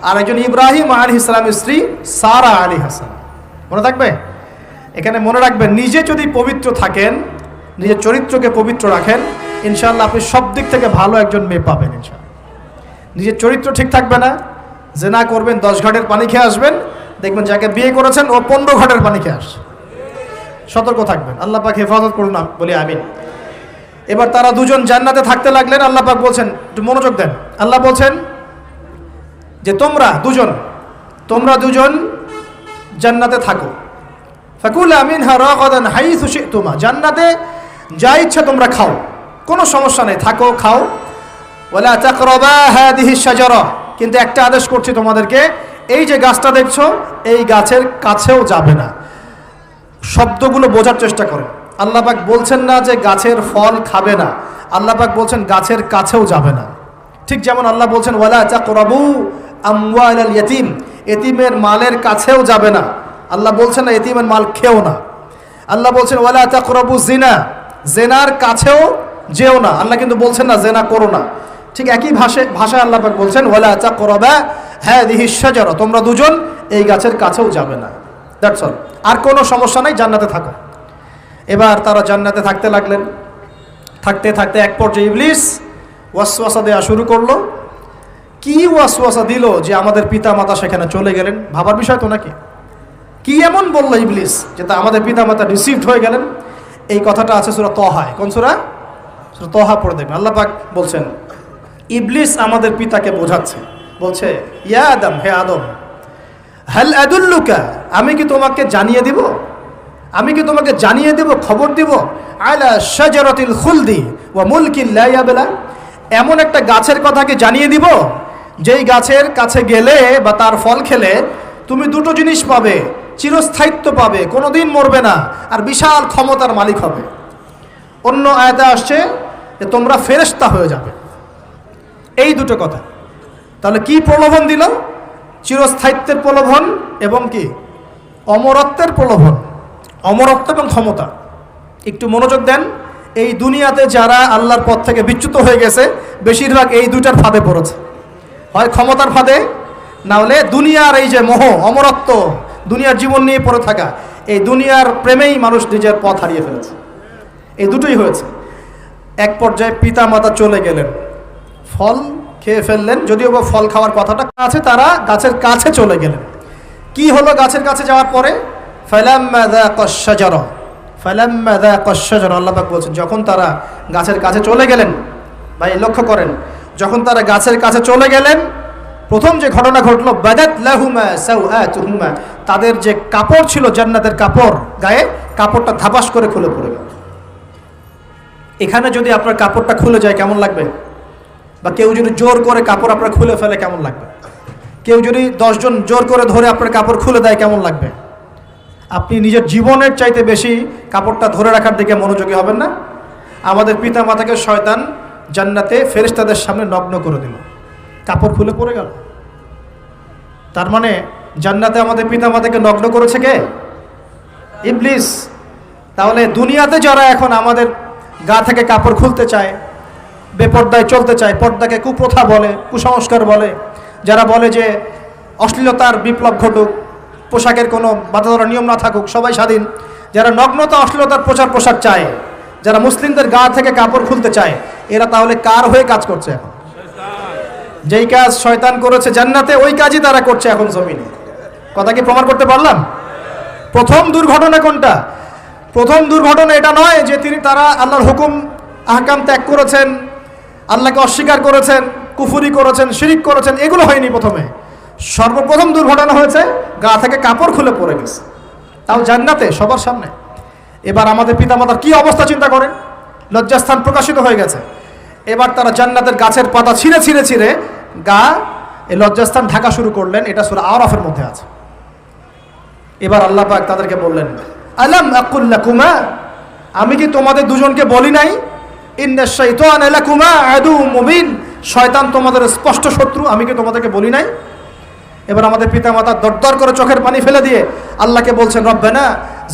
আর একজন ইব্রাহিম আলাইহিস সালামের স্ত্রী সারা আলাইহিস সালাম। মনে থাকবে? এখানে মনে রাখবেন, নিজে যদি পবিত্র থাকেন, নিজের চরিত্রকে পবিত্র রাখেন, ইনশাআল্লাহ আপনি সব দিক থেকে ভালো একজন মেয়ে পাবেন ইনশাআল্লাহ। নিজের চরিত্র ঠিক থাকবে না, জেনা করবেন, 10 ঘাটের পানি খেয়ে আসবেন, দেখবেন যাকে বিয়ে করেছেন ও 15 ঘাটের পানি খেয়ে আসে। সতর্ক থাকবেন, আল্লাহ পাক হেফাজত করুন বলি আমিন। এবার তারা দুজন জান্নাতে থাকতে লাগলেন। আল্লাহ পাক বলছেন, একটু মনোযোগ দেন, আল্লাহ বলছেন যে তোমরা দুজন জান্নাতে থাকো। ফাকুলা মিনহা রাগাদান হাইসু শি'তুমা, জান্নাতে যা ইচ্ছা তোমরা খাও, কোনো সমস্যা নেই, থাকো খাও। ওয়ালা তাকরাবা হাদিহি শাজারা, কিন্তু একটা আদেশ করছি তোমাদেরকে, এই যে গাছটা দেখছো, এই গাছের কাছেও যাবে না। শব্দগুলো বোঝার চেষ্টা করেন। আল্লাহ পাক বলছেন না যে গাছের ফল খাবে না, আল্লাহ পাক বলছেন গাছের কাছেও যাবে না। ঠিক যেমন আল্লাহ বলছেন ওয়ালা তাকরাবু আমওয়ালাল ইয়াতীম, এতিমের মালের কাছেও যাবে না। আল্লাহ বলছেন না এতিমের মাল খেও না। আল্লাহ বলছেন ওয়ালা তাকরাবু জিনা, জেনার কাছেও যেও না। আল্লাহ কিন্তু বলছেন না জেনা করো না। ঠিক একই ভাষায় আল্লাহ পাক বলছেন ওয়ালা তাকরাবা হাদিহি শাজারা, তোমরা দুজন এই গাছের কাছেও যাবে না। দ্যাটস অল, আর কোনো সমস্যা নাই, জান্নাতে থাকো। এবার তারা জান্নাতে থাকতে লাগলেন। থাকতে থাকতে এক পর্যায়ে ইবলিস ওয়াসওয়াসা দেওয়া শুরু করলো। কি ওয়াসওয়াসা দিল যে আমাদের পিতা মাতা সেখানে চলে গেলেন? ভাবার বিষয় তো নাকি? কি এমন বললো ইবলিস যে তা আমাদের পিতা মাতা রিসিভড হয়ে গেলেন? এই কথাটা আছে সূরা তহায়। কোন সূরা? সূরা তহা পড়ে দেখবেন। আল্লাহ পাক বলছেন ইবলিস আমাদের পিতাকে বোঝাচ্ছে, বলছে ইয়া আদম, হে আদম, হাল আদুল্লুকা, আমি কি তোমাকে জানিয়ে দিব, আমি কি তোমাকে জানিয়ে দিব, খবর দিব, আলা শাজারাতিল খুলদি ওয়া মুলকিন লা ইয়াবলা, এমন একটা গাছের কথা কি জানিয়ে দিব যেই গাছের কাছে গেলে বা তার ফল খেলে তুমি দুটো জিনিস পাবে, চিরস্থায়িত্ব পাবে, কোনোদিন মরবে না, আর বিশাল ক্ষমতার মালিক হবে। অন্য আয়াতে আসছে যে তোমরা ফেরেশতা হয়ে যাবে। এই দুটো কথা। তাহলে কি প্রলোভন দিল? চিরস্থায়িত্বের প্রলোভন এবং কি অমরত্বের প্রলোভন, অমরত্ব এবং ক্ষমতা। একটু মনোযোগ দেন, এই দুনিয়াতে যারা আল্লাহর পথ থেকে বিচ্যুত হয়ে গেছে বেশিরভাগ এই দুইটার ফাঁদে পড়েছে, হয় ক্ষমতার ফাঁদে, না হলে দুনিয়ার এই যে মোহ, অমরত্ব, দুনিয়ার জীবন নিয়ে পড়ে থাকা, এই দুনিয়ার প্রেমেই মানুষ নিজের পথ হারিয়ে ফেলেছে। এই দুটোই হয়েছে। এক পর্যায়ে পিতা মাতা চলে গেলেন, ফল খেয়ে ফেললেন, যদিও বা ফল খাওয়ার কথাটা আছে, তারা গাছের কাছে চলে গেলেন। কি হলো গাছের কাছে যাওয়ার পরে? ফালাম্মা যাকাশ শাজারা, ফালাম্মা যাকাশ শাজারা, আল্লাহ পাক বলছেন যখন তারা গাছের কাছে চলে গেলেন, ভাই লক্ষ্য করেন, যখন তারা গাছের কাছে চলে গেলেন প্রথম যে ঘটনা ঘটলো, বাদাত লাহুমা সাওআতুহুমা, তাদের যে কাপড় ছিল জান্নাতের কাপড়, গায়ে কাপড়টা ধাপাস করে খুলে পড়ে গেল। এখানে যদি আপনার কাপড়টা খুলে যায় কেমন লাগবে? বা কেউ যদি জোর করে কাপড় আপনার খুলে ফেলে কেমন লাগবে? কেউ যদি 10 জন জোর করে ধরে আপনার কাপড় খুলে দেয় কেমন লাগবে? আপনি নিজের জীবনের চাইতে বেশি কাপড়টা ধরে রাখার দিকে মনোযোগী হবেন না? আমাদের পিতা মাতাকে শয়তান জান্নাতে ফেরেশতাদের সামনে নগ্ন করে দিল, কাপড় খুলে পড়ে গেল। তার মানে জান্নাতে আমাদের পিতা মাতাকে নগ্ন করেছে কে? ইবলিস। তাহলে দুনিয়াতে যারা এখন আমাদের গা থেকে কাপড় খুলতে চায়, বেপর্দায় চলতে চায়, পর্দাকে কুপ্রথা বলে, কুসংস্কার বলে, যারা বলে যে অশ্লীলতার বিপ্লব ঘটুক, পোশাকের কোনো বাধা ধরা নিয়ম না থাকুক, সবাই স্বাধীন, যারা নগ্নতা অশ্লীলতার প্রচার প্রসার চায়, যারা মুসলিমদের গা থেকে কাপড় খুলতে চায়, এরা তাহলে কার হয়ে কাজ করছে এখন? যেই কাজ শয়তান করেছে জান্নাতে, ওই কাজই তারা করছে এখন জমিনে। কথা কি প্রমাণ করতে পারলাম? প্রথম দুর্ঘটনা কোনটা? প্রথম দুর্ঘটনা এটা নয় যে তারা আল্লাহর হুকুম আহকাম ত্যাগ করেছেন, আল্লাহকে অস্বীকার করেছেন, কুফরি করেছেন, শিরিক করেছেন, এগুলো হয়নি। প্রথমে সর্বপ্রথম দুর্ঘটনা হয়েছে গা থেকে কাপড় খুলে পড়ে গেছে, তাও জান্নাতে সবার সামনে। এবার আমাদের পিতামাতার কি অবস্থা চিন্তা করেন, লজ্জাস্থান প্রকাশিত হয়ে গেছে। এবার তারা জান্নাতের গাছের পাতা ছিঁড়ে ছিঁড়ে ছিঁড়ে গা এই লজ্জাস্থান ঢাকা শুরু করলেন। এটা সূরা আরাফের মধ্যে আছে। এবার আল্লাহ পাক তাদেরকে বললেন, আলাম আকুল লাকুমা, আমি কি তোমাদের দুজনকে বলি নাই, ইন্নাশ শাইতানা লাকুমা আদুউম মুবিন, শয়তান তোমাদের স্পষ্ট শত্রু, আমি কি তোমাদেরকে বলি নাই? এবার আমাদের পিতা মাতা দরদর করে চোখের পানি ফেলে দিয়ে আল্লাহকে বলছেন, রব্বানা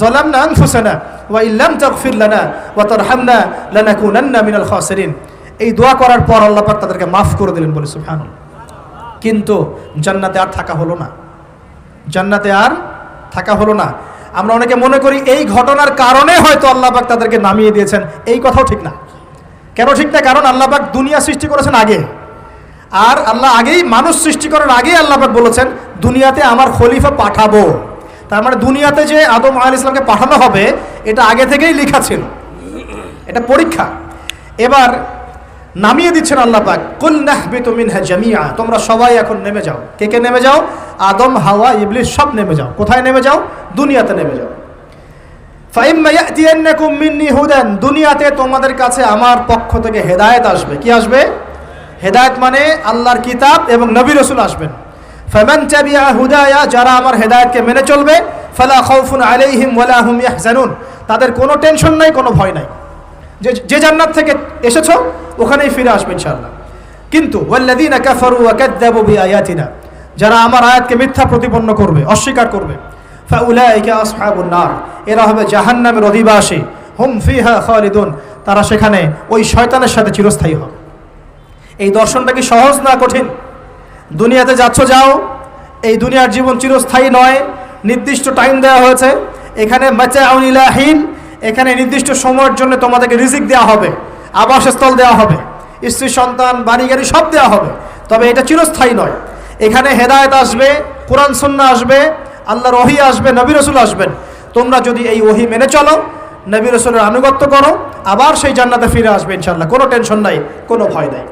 যালামনা আনফুসানা ওয়া ইল্লাম তাগফির লানা ওয়া তারহামনা লানাকুনান্না মিনাল খাসিরিন। এই দোয়া করার পর আল্লাহ পাক তাদেরকে মাফ করে দিলেন, বলে সুবহানাল্লাহ। কিন্তু জান্নাতে আর থাকা হলো না, জান্নাতে আর থাকা হলো না। আমরা অনেকে মনে করি এই ঘটনার কারণে হয়তো আল্লাহ পাক তাদেরকে নামিয়ে দিয়েছেন, এই কথাও ঠিক না। কেন ঠিক না? কারণ আল্লাহ পাক দুনিয়া সৃষ্টি করেছেন আগে, আর আল্লাহ আগেই মানুষ সৃষ্টি করার আগেই আল্লাহ পাক বলেছেন দুনিয়াতে আমার খলিফা পাঠাবো। তার মানে দুনিয়াতে যে আদম আলাইহিস সালামকে পাঠানো হবে এটা আগে থেকেই লেখা ছিল, এটা পরীক্ষা। এবার নামিয়ে দিচ্ছেন আল্লাহ পাক, কুল নাহবিতু মিনহা জামিআ, তোমরা সবাই এখন নেমে যাও। কে কে নেমে যাও? আদম, হাওয়া, ইবলিস সব নেমে যাও। কোথায় নেমে যাও? দুনিয়াতে নেমে যাও। ফাইম্মা ইয়াতিয়ান্নাকুম মিন্নি হুদান, দুনিয়াতে তোমাদের কাছে আমার পক্ষ থেকে হেদায়েত আসবে। কি আসবে? হেদায়েত মানে আল্লাহর কিতাব এবং নবী রাসূল আসবেন। ফামান তাবিআ হুদায়া, যারা আমার হেদায়েতকে মেনে চলবে, ফালা খাউফুন আলাইহিম ওয়ালা হুম ইয়াহজানুন, তাদের কোনো টেনশন নাই, কোনো ভয় নাই। যে জান্নাত থেকে এসেছো ওখানেই ফিরে আসবে ইনশাআল্লাহ। কিন্তু ওয়াল্লাযীনা কাফারু ওয়া কাযযাবু বিআয়াতিনা, যারা আমার আয়াতকে মিথ্যা প্রতিপন্ন করবে, অস্বীকার করবে, ফাউলাইকা আসহাবুন নার, এরা হবে জাহান্নামের অধিবাসী, হুম ফিহা খালিদুন, তারা সেখানে ওই শয়তানের সাথে চিরস্থায়ী হবে। এই দর্শনটা কি সহজ না কঠিন? দুনিয়াতে যাচ্ছ যাও, এই দুনিয়ার জীবন চিরস্থায়ী নয়, নির্দিষ্ট টাইম দেওয়া হয়েছে, এখানে মাতাউন ইলা হিন, এখানে নির্দিষ্ট সময়ের জন্য তোমাদেরকে রিজিক দেওয়া হবে, আবাসস্থল দেওয়া হবে, স্ত্রী সন্তান বাড়ি গাড়ি সব দেওয়া হবে। তবে এটা চিরস্থায়ী নয়। এখানে হেদায়েত আসবে, কোরআন সুন্নাহ আসবে, আল্লাহর ওহী আসবে, নবী রাসূল আসবেন। তোমরা যদি এই ওহী মেনে চলো, নবী রাসূলের আনুগত্য করো, আবার সেই জান্নাতে ফিরে আসবে ইনশাআল্লাহ। কোনো টেনশন নাই, কোনো ভয় নাই।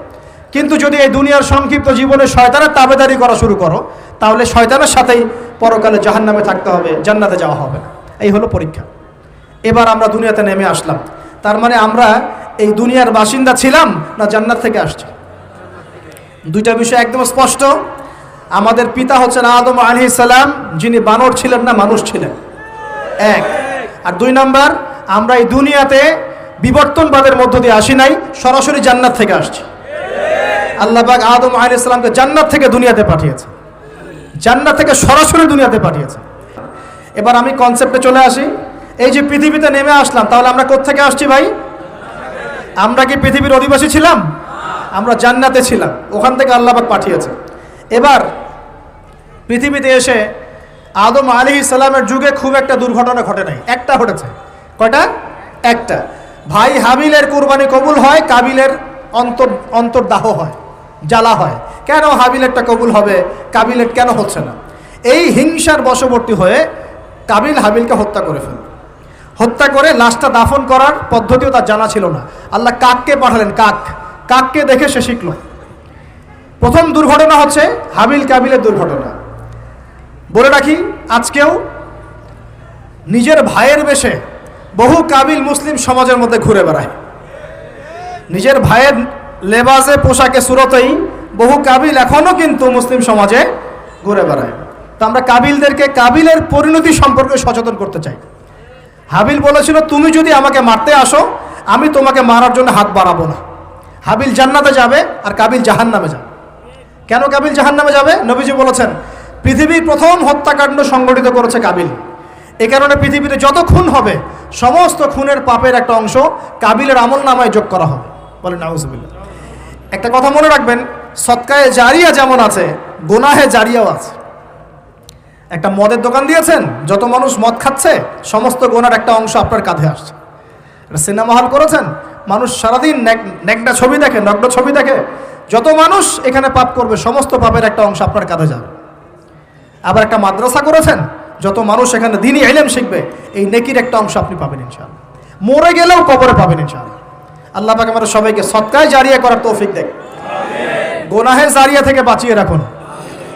কিন্তু যদি এই দুনিয়ার সংক্ষিপ্ত জীবনে শয়তানের তাবেদারি করা শুরু করো, তাহলে শয়তানের সাথেই পরকালে জাহান্নামে থাকতে হবে, জান্নাতে যাওয়া হবে না। এই হলো পরীক্ষা। এবার আমরা দুনিয়াতে নেমে আসলাম, তার মানে আমরা এই দুনিয়ার বাসিন্দা ছিলাম না জান্নাত থেকে আসছি? দুইটা বিষয় একদম স্পষ্ট। আমাদের পিতা হচ্ছেন আদম আলাইহিস সালাম, যিনি বানর ছিলেন না, মানুষ ছিলেন, এক। আর দুই নাম্বার, আমরা এই দুনিয়াতে বিবর্তনবাদের মধ্য দিয়ে আসি নাই, সরাসরি জান্নাত থেকে আসছি। আল্লাহ পাক আদম আলাইহিস সালামকে জান্নাত থেকে দুনিয়াতে পাঠিয়েছে, জান্নাত থেকে সরাসরি দুনিয়াতে পাঠিয়েছে। এবার আমি কনসেপ্টে চলে আসি। এই যে পৃথিবীতে নেমে আসলাম, তাহলে আমরা কোত্থেকে আসছি ভাই? আমরা কি পৃথিবীর অধিবাসী ছিলাম? আমরা জান্নাতে ছিলাম, ওখান থেকে আল্লাহ পাক পাঠিয়েছে। এবার পৃথিবীতে এসে আদম আলাইহিস সালামের যুগে খুব একটা দুর্ঘটনা ঘটে নাই, একটা ঘটেছে। কয়টা? একটা। ভাই হাবিলের কুরবানি কবুল হয়, কাবিলের অন্তর্দাহ হয়, জ্বালা হয়। কেন হাবিলেরটা কবুল হবে, কাবিলের কেন হচ্ছে না? এই হিংসার বশবর্তী হয়ে কাবিল হাবিলকে হত্যা করে ফেলল। হত্যা করে লাশটা দাফন করার পদ্ধতিও তার জানা ছিল না। আল্লাহ কাককে পাঠালেন, কাককে দেখে সে শিখল। প্রথম দুর্ঘটনা হচ্ছে হাবিল কাবিলের দুর্ঘটনা। বলে রাখি, আজকেও নিজের ভাইয়ের বেশে বহু কাবিল মুসলিম সমাজের মধ্যে ঘুরে বেড়ায়। নিজের ভাইয়ের লেবাসে, পোশাকে, সুরতেই বহু কাবিল এখনও কিন্তু মুসলিম সমাজে ঘুরে বেড়ায়। তো আমরা কাবিলদেরকে কাবিলের পরিণতি সম্পর্কে সচেতন করতে চাই। হাবিল বলেছিল, তুমি যদি আমাকে মারতে আসো, আমি তোমাকে মারার জন্য হাত বাড়াবো না। হাবিল জান্নাতে যাবে আর কাবিল জাহান্নামে যাবে। কেন কাবিল জাহান্নামে যাবে? নবীজি বলেছেন, পৃথিবীর প্রথম হত্যাকাণ্ড সংগঠিত করেছে কাবিল। এ কারণে পৃথিবীতে যত খুন হবে, সমস্ত খুনের পাপের একটা অংশ কাবিলের আমল নামায় যোগ করা হবে। বলেন নাউজুবিল্লাহ। একটা কথা মনে রাখবেন, সদকায়ে জারিয়া যেমন আছে, গুনাহে জারিয়াও আছে। একটা মদের দোকান দিয়েছেন, যত মানুষ মদ খাচ্ছে, সমস্ত গুনার একটা অংশ আপনার কাঁধে আসছে। সিনেমা হল করেছেন, মানুষ সারাদিন নেকড়া ছবি দেখে, নগ্ন ছবি দেখে, যত মানুষ এখানে পাপ করবে, সমস্ত পাপের একটা অংশ আপনার কাঁধে যাবে। আবার একটা মাদ্রাসা করেছেন, যত মানুষ এখানে দ্বীনি ইলম শিখবে, এই নেকির একটা অংশ আপনি পাবেন ইনশাআল্লাহ। মরে গেলেও কবরে পাবেন ইনশাআল্লাহ। আল্লাহ পাক আমাদের সবাইকে সদকায়ে জারিয়া করার তৌফিক দেন, গুনাহে জারিয়া থেকে বাঁচিয়ে রাখুন।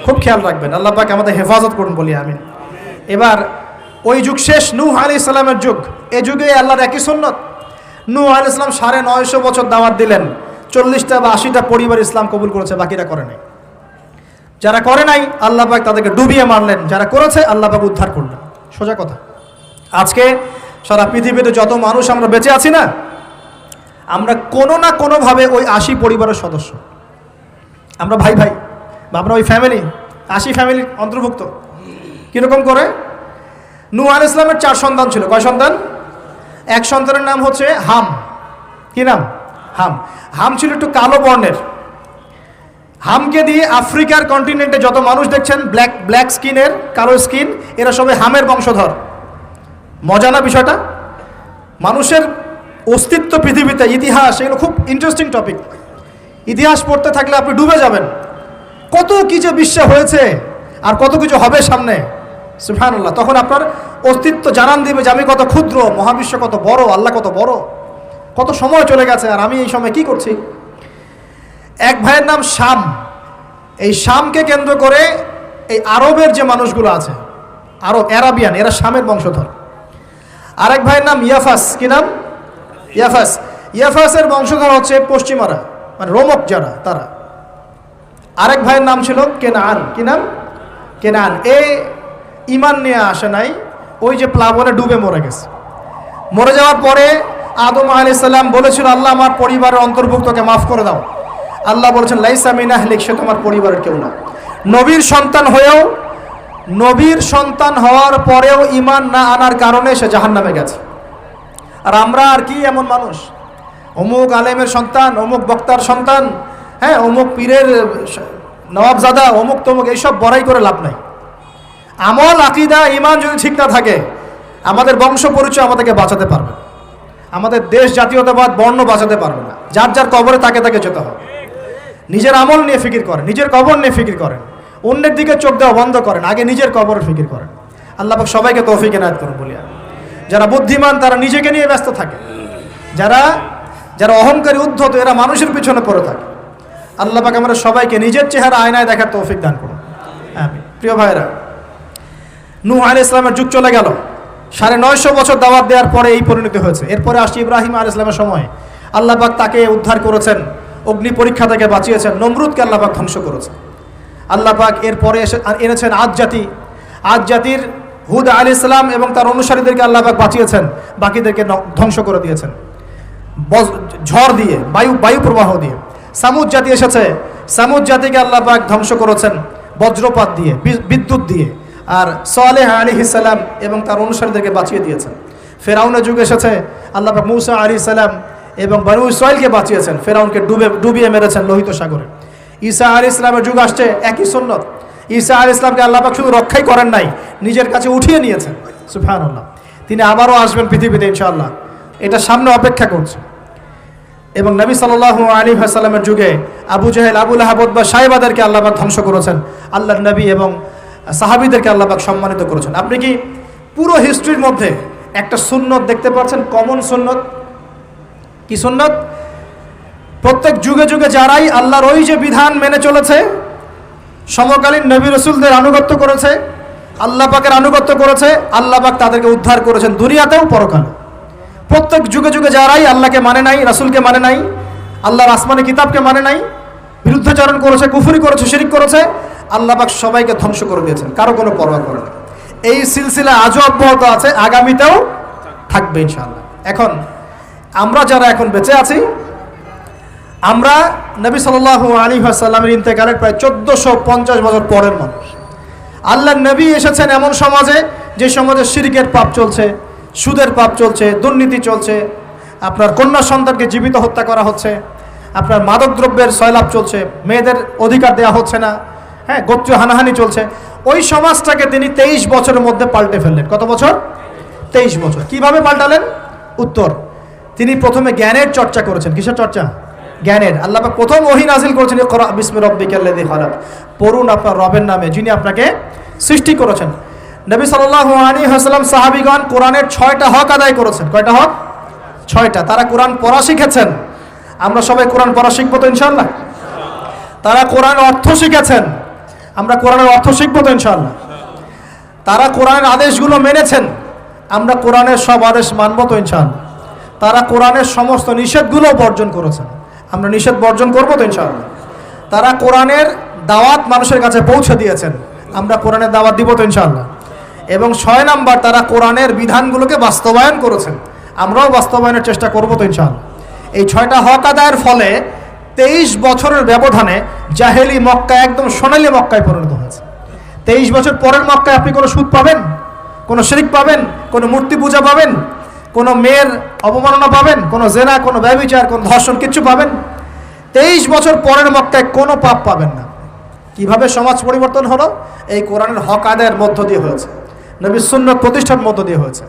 খুব খেয়াল রাখবেন, আল্লাহ পাক আমাদের হেফাজত করুন, বলি আমিন। এবার ওই যুগ শেষ, নূহ আলাইহিস সালামের যুগ। এই যুগে আল্লাহর একই সুন্নত। নূহ আলাইহিস সালাম 950 বছর দাওয়াত দিলেন, 40টা বা 80টা পরিবার ইসলাম কবুল করেছে, বাকিরা করে নাই। যারা করে নাই আল্লাহ পাক তাদেরকে ডুবিয়ে মারলেন, যারা করেছে আল্লাহ পাক উদ্ধার করলেন। সোজা কথা। আজকে সারা পৃথিবীতে যত মানুষ আমরা বেঁচে আছি না, আমরা কোনো না কোনোভাবে ওই 80 পরিবারের সদস্য। আমরা ভাই ভাই, বা আমরা ওই ফ্যামিলি, 80 ফ্যামিলির অন্তর্ভুক্ত। কীরকম করে? নূহ আলাইহিস সালামের 4 সন্তান ছিল। কয় সন্তান? এক সন্তানের নাম হচ্ছে হাম। কি নাম? হাম। হাম ছিল একটু কালো বর্ণের। হামকে দিয়ে আফ্রিকার কন্টিনেন্টে যত মানুষ দেখছেন, ব্ল্যাক স্কিনের, কালো স্কিন, এরা সবাই হামের বংশধর। মজা না বিষয়টা? মানুষের অস্তিত্ব পৃথিবীতে, ইতিহাস, এগুলো খুব ইন্টারেস্টিং টপিক। ইতিহাস পড়তে থাকলে আপনি ডুবে যাবেন। কত কিছু বিশ্বে হয়েছে আর কত কিছু হবে সামনে, সুবহানাল্লাহ। তখন আপনার অস্তিত্ব জানান দিবে যে আমি কত ক্ষুদ্র, মহাবিশ্ব কত বড়, আল্লাহ কত বড়, কত সময় চলে গেছে আর আমি এই সময় কি করছি। এক ভাইয়ের নাম শাম। এই শামকে কেন্দ্র করে এই আরবের যে মানুষগুলো আছে, আরব, অ্যারাবিয়ান, এরা শামের বংশধর। আরেক ভাইয়ের নাম ইয়াফাস। কি নাম? ইয়াফাস। ইয়াফাসের বংশধর হচ্ছে পশ্চিমারা, মানে রোমক যারা, তারা। আরেক ভাইয়ের নাম ছিল কেনান। কি নাম? কেনান। ইমান নিয়ে আসে নাই, ওই যে প্লাবনে ডুবে মরে গেছে। মরে যাওয়ার পরে আদম আলাইহিস সালাম বলেছিল, আল্লাহ আমার পরিবারের অন্তর্ভুক্তকে মাফ করে দাও। আল্লাহ বলেছেন, লাইসা মিন আহলিক, সে তোমার পরিবারের কেউ না। নবীর সন্তান হয়েও, নবীর সন্তান হওয়ার পরেও ইমান না আনার কারণে সে জাহান্নামে গেছে। আর আমরা আর কি এমন মানুষ, অমুক আলেমের সন্তান, অমুক বক্তার সন্তান, হ্যাঁ, অমুক পীরের নবাবজাদা, অমুক তমুক, এইসব বড়াই করে লাভ নাই। আমল, আকীদা, ঈমান যদি ঠিক না থাকে, আমাদের বংশ পরিচয় আমাদেরকে বাঁচাতে পারবে, আমাদের দেশ জাতীয়তাবাদ বর্ণ বাঁচাতে পারবে না। যার যার কবরে তাকে তাকে যেতে হবে। নিজের আমল নিয়ে ফিকির করেন, নিজের কবর নিয়ে ফিকির করেন, অন্যের দিকে চোখ দেওয়া বন্ধ করেন, আগে নিজের কবরের ফিকির করেন। আল্লাহ পাক সবাইকে তৌফিক এনায়েত করুন বলিয়া। যারা বুদ্ধিমান তারা নিজেকে নিয়ে ব্যস্ত থাকে, যারা যারা অহংকারী উদ্ধত এরা মানুষের পিছনে পড়ে থাকে। আল্লাহ পাক আমরা সবাইকে নিজের চেহারা আয়নায় দেখার তৌফিক দান করুন। আমিন। প্রিয় ভাইরা, নূহ আলাইহিস সালামের যুগ চলে গেল, 950 বছর দাওয়াত দেওয়ার পরে এই পরিণতি হয়েছে। এরপরে আসছে ইব্রাহিম আলাইহিস সালামের সময়। আল্লাহ পাক তাকে উদ্ধার করেছেন, অগ্নি পরীক্ষা থেকে বাঁচিয়েছেন, নমরুদকে আল্লাহ পাক ধ্বংস করেছেন। আল্লাহ পাক এরপরে এনেছেন আদ জাতির হুদ আলাইহিস সালাম এবং তার অনুসারীদেরকে আল্লাহ পাক বাঁচিয়েছেন, বাকিদেরকে ধ্বংস করে দিয়েছেন ঝড় দিয়ে, বায়ু প্রবাহ দিয়ে। সামুদ জাতি এসেছে, সামুদ জাতিকে আল্লাহ পাক ধ্বংস করেছেন বজ্রপাত দিয়ে, বিদ্যুৎ দিয়ে। আর সালেহ আলাইহিস সালাম এবং তার অনুসারীদেরকে বাঁচিয়ে দিয়েছেন। ফেরাউনের যুগ এসেছে, আল্লাহ পাক মূসা আলাইহিস সালাম এবং বনু ইসরাইলকে বাঁচিয়েছেন, ফেরাউনকে ডুবিয়ে মেরেছেন লোহিত সাগরে। ঈসা আলাইহিস সালামের যুগ আসছে, একই সুন্নত। ঈসা আলাইহিস সালামকে আল্লাহ পাক শুধু রক্ষাই করেন নাই, নিজের কাছে উঠিয়ে নিয়েছেন। সুবহানাল্লাহ। তিনি আবারও আসবেন পৃথিবীতে ইনশাআল্লাহ, এটা সামনে অপেক্ষা করছে। এবং নবী সাল্লাল্লাহু আলাইহি ওয়াসাল্লামের যুগে আবু জাহেল, আবু লাহাব বা সাহেবাদেরকে আল্লাহ পাক ধ্বংস করেছেন, আল্লাহর নবী এবং সাহাবীদেরকে আল্লাহ পাক সম্মানিত করেছেন। আপনি কি পুরো হিস্ট্রির মধ্যে একটা সুন্নত দেখতে পাচ্ছেন, কমন সুন্নত? কি সুন্নত? প্রত্যেক যুগে যুগে যারাই আল্লাহর ওই যে বিধান মেনে চলেছে, সমকালীন নবী রাসূলদের আনুগত্য করেছে, আল্লাহ পাকের আনুগত্য করেছে, আল্লাহ পাক তাদেরকে উদ্ধার করেছেন দুনিয়াতেও পরকালে। প্রত্যেক যুগে যুগে যারাই আল্লাহকে মানে নাই, রাসূলকে মানে নাই, আল্লাহর আসমানি কিতাবকে মানে নাই, বিরুদ্ধাচরণ করেছে, কুফরি করেছে, শিরক করেছে, আল্লাহ পাক সবাইকে ধ্বংস করে দিয়েছেন, কারো কোনো পরোয়া করে না। এই সিলসিলা আজও অব্যাহত আছে, আগামীতেও থাকবে ইনশাআল্লাহ। এখন আমরা যারা এখন বেঁচে আছি, আমরা নবী সাল্লাল্লাহু আলাইহি ওয়াসাল্লামের ইন্তেকালের প্রায় 1450 বছর পরের মানুষ। আল্লাহর নবী এসেছেন এমন সমাজে, যে সমাজে শিরকের পাপ চলছে, সুদের পাপ চলছে, দুর্নীতি চলছে, আপনার কন্যা সন্তানকে জীবিত হত্যা করা হচ্ছে, আপনার মাদকদ্রব্যের সয়লাভ চলছে, মেয়েদের অধিকার দেওয়া হচ্ছে না, হ্যাঁ, গোত্রীয় হানাহানি চলছে। ওই সমাজটাকে তিনি 23 বছরের মধ্যে পাল্টে ফেললেন। কত বছর? 23 বছর। কিভাবে পাল্টালেন? উত্তর, তিনি প্রথমে জ্ঞানের চর্চা করেছেন। কিসের চর্চা? জ্ঞানের। আল্লাহ পাক প্রথম ওহী নাযিল করেছেন, ইকরা বিসমি রাব্বিকাল্লাযী খালাক, পড়ুন আপনার রবের নামে যিনি আপনাকে সৃষ্টি করেছেন। নবী সাল্লাল্লাহু আলাইহি ওয়াসাল্লাম সাহাবীগণ কোরআনের 6টা হক আদায় করেছেন। কয়টা হক? 6টা। তারা কোরআন পড়া শিখেছেন। আমরা সবাই কোরআন পড়া শিখবো তো ইনশাআল্লাহ? তারা কোরআনের অর্থ শিখেছেন। আমরা কোরআনের অর্থ শিখবো তো ইনশাআল্লাহ? তারা কোরআনের আদেশগুলো মেনেছেন। আমরা কোরআনের সব আদেশ মানবো তো ইনশাআল্লাহ? তারা কোরআনের সমস্ত নিষেধগুলো বর্জন করেছেন। আমরা নিষেধ বর্জন করবো তো ইনশাআল্লাহ? তারা কোরআনের দাওয়াত মানুষের কাছে পৌঁছে দিয়েছেন। আমরা কোরআনের দাওয়াত দিব তো ইনশাআল্লাহ? এবং 6 নাম্বার, তারা কোরআনের বিধানগুলোকে বাস্তবায়ন করেছেন। আমরাও বাস্তবায়নের চেষ্টা করবো তো ইনশাআল্লাহ? এই 6টা হক আদায়ের ফলে 23 বছরের ব্যবধানে জাহেলি মক্কা একদম সোনালী মক্কায় পরিণত হয়েছে। 23 বছর পরের মক্কায় আপনি কোনো সুদ পাবেন, কোনো শিরক পাবেন, কোনো মূর্তি পূজা পাবেন, কোনো মেয়ের অবমাননা পাবেন, কোনো জেনা, কোনো ব্যভিচার, কোনো ধর্ষণ, কিচ্ছু পাবেন? 23 বছর পরের মক্কায় কোনো পাপ পাবেন না। কিভাবে সমাজ পরিবর্তন হলো? এই কোরআনের হক আদায়ের মধ্য দিয়ে হয়েছে, নবীর সুন্নাত প্রতিষ্ঠার মধ্য দিয়ে হয়েছে।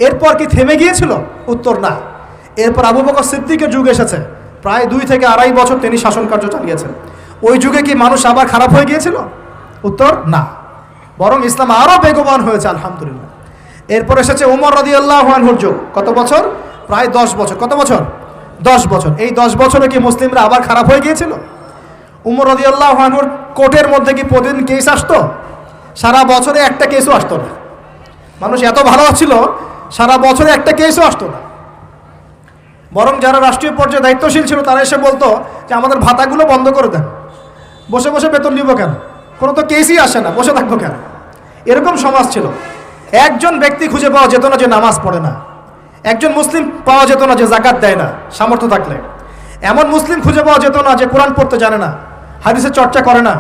এরপর কি থেমে গিয়েছিল? উত্তর, না। এরপর আবু বকর সিদ্দিকের যুগ এসেছে, প্রায় 2 থেকে 2.5 বছর তিনি শাসন কার্য চালিয়েছেন। ওই যুগে কি মানুষ আবার খারাপ হয়ে গিয়েছিল? উত্তর, না। বরং ইসলাম আরও বেগবান হয়েছে, আলহামদুলিল্লাহ। এরপর এসেছে ওমর রাদিয়াল্লাহু আনহুর যুগ। কত বছর? প্রায় 10 বছর। কত বছর? 10 বছর। এই 10 বছরে কি মুসলিমরা আবার খারাপ হয়ে গিয়েছিল? ওমর রাদিয়াল্লাহু আনহুর কোর্টের মধ্যে কি প্রতিদিন কেস আসতো? সারা বছরে একটা কেসও আসতো না। মানুষ এত ভালো ছিল, সারা বছরে একটা কেসও আসতো না। বরং যারা রাষ্ট্রীয় পর্যায়ে দায়িত্বশীল ছিল তারা এসে বলতো যে আমাদের ভাতাগুলো বন্ধ করে দেন, বসে বসে বেতন নিব কেন, কোনো তো কেসই আসে না, বসে থাকবো কেন? এরকম সমাজ ছিল। একজন ব্যক্তি খুঁজে পাওয়া যেত না যে নামাজ পড়ে না, একজন মুসলিম পাওয়া যেত না যে যাকাত দেয় না সামর্থ্য থাকলে, এমন মুসলিম খুঁজে পাওয়া যেত না যে কোরআন পড়তে জানে না, হাদিসের চর্চা করে না,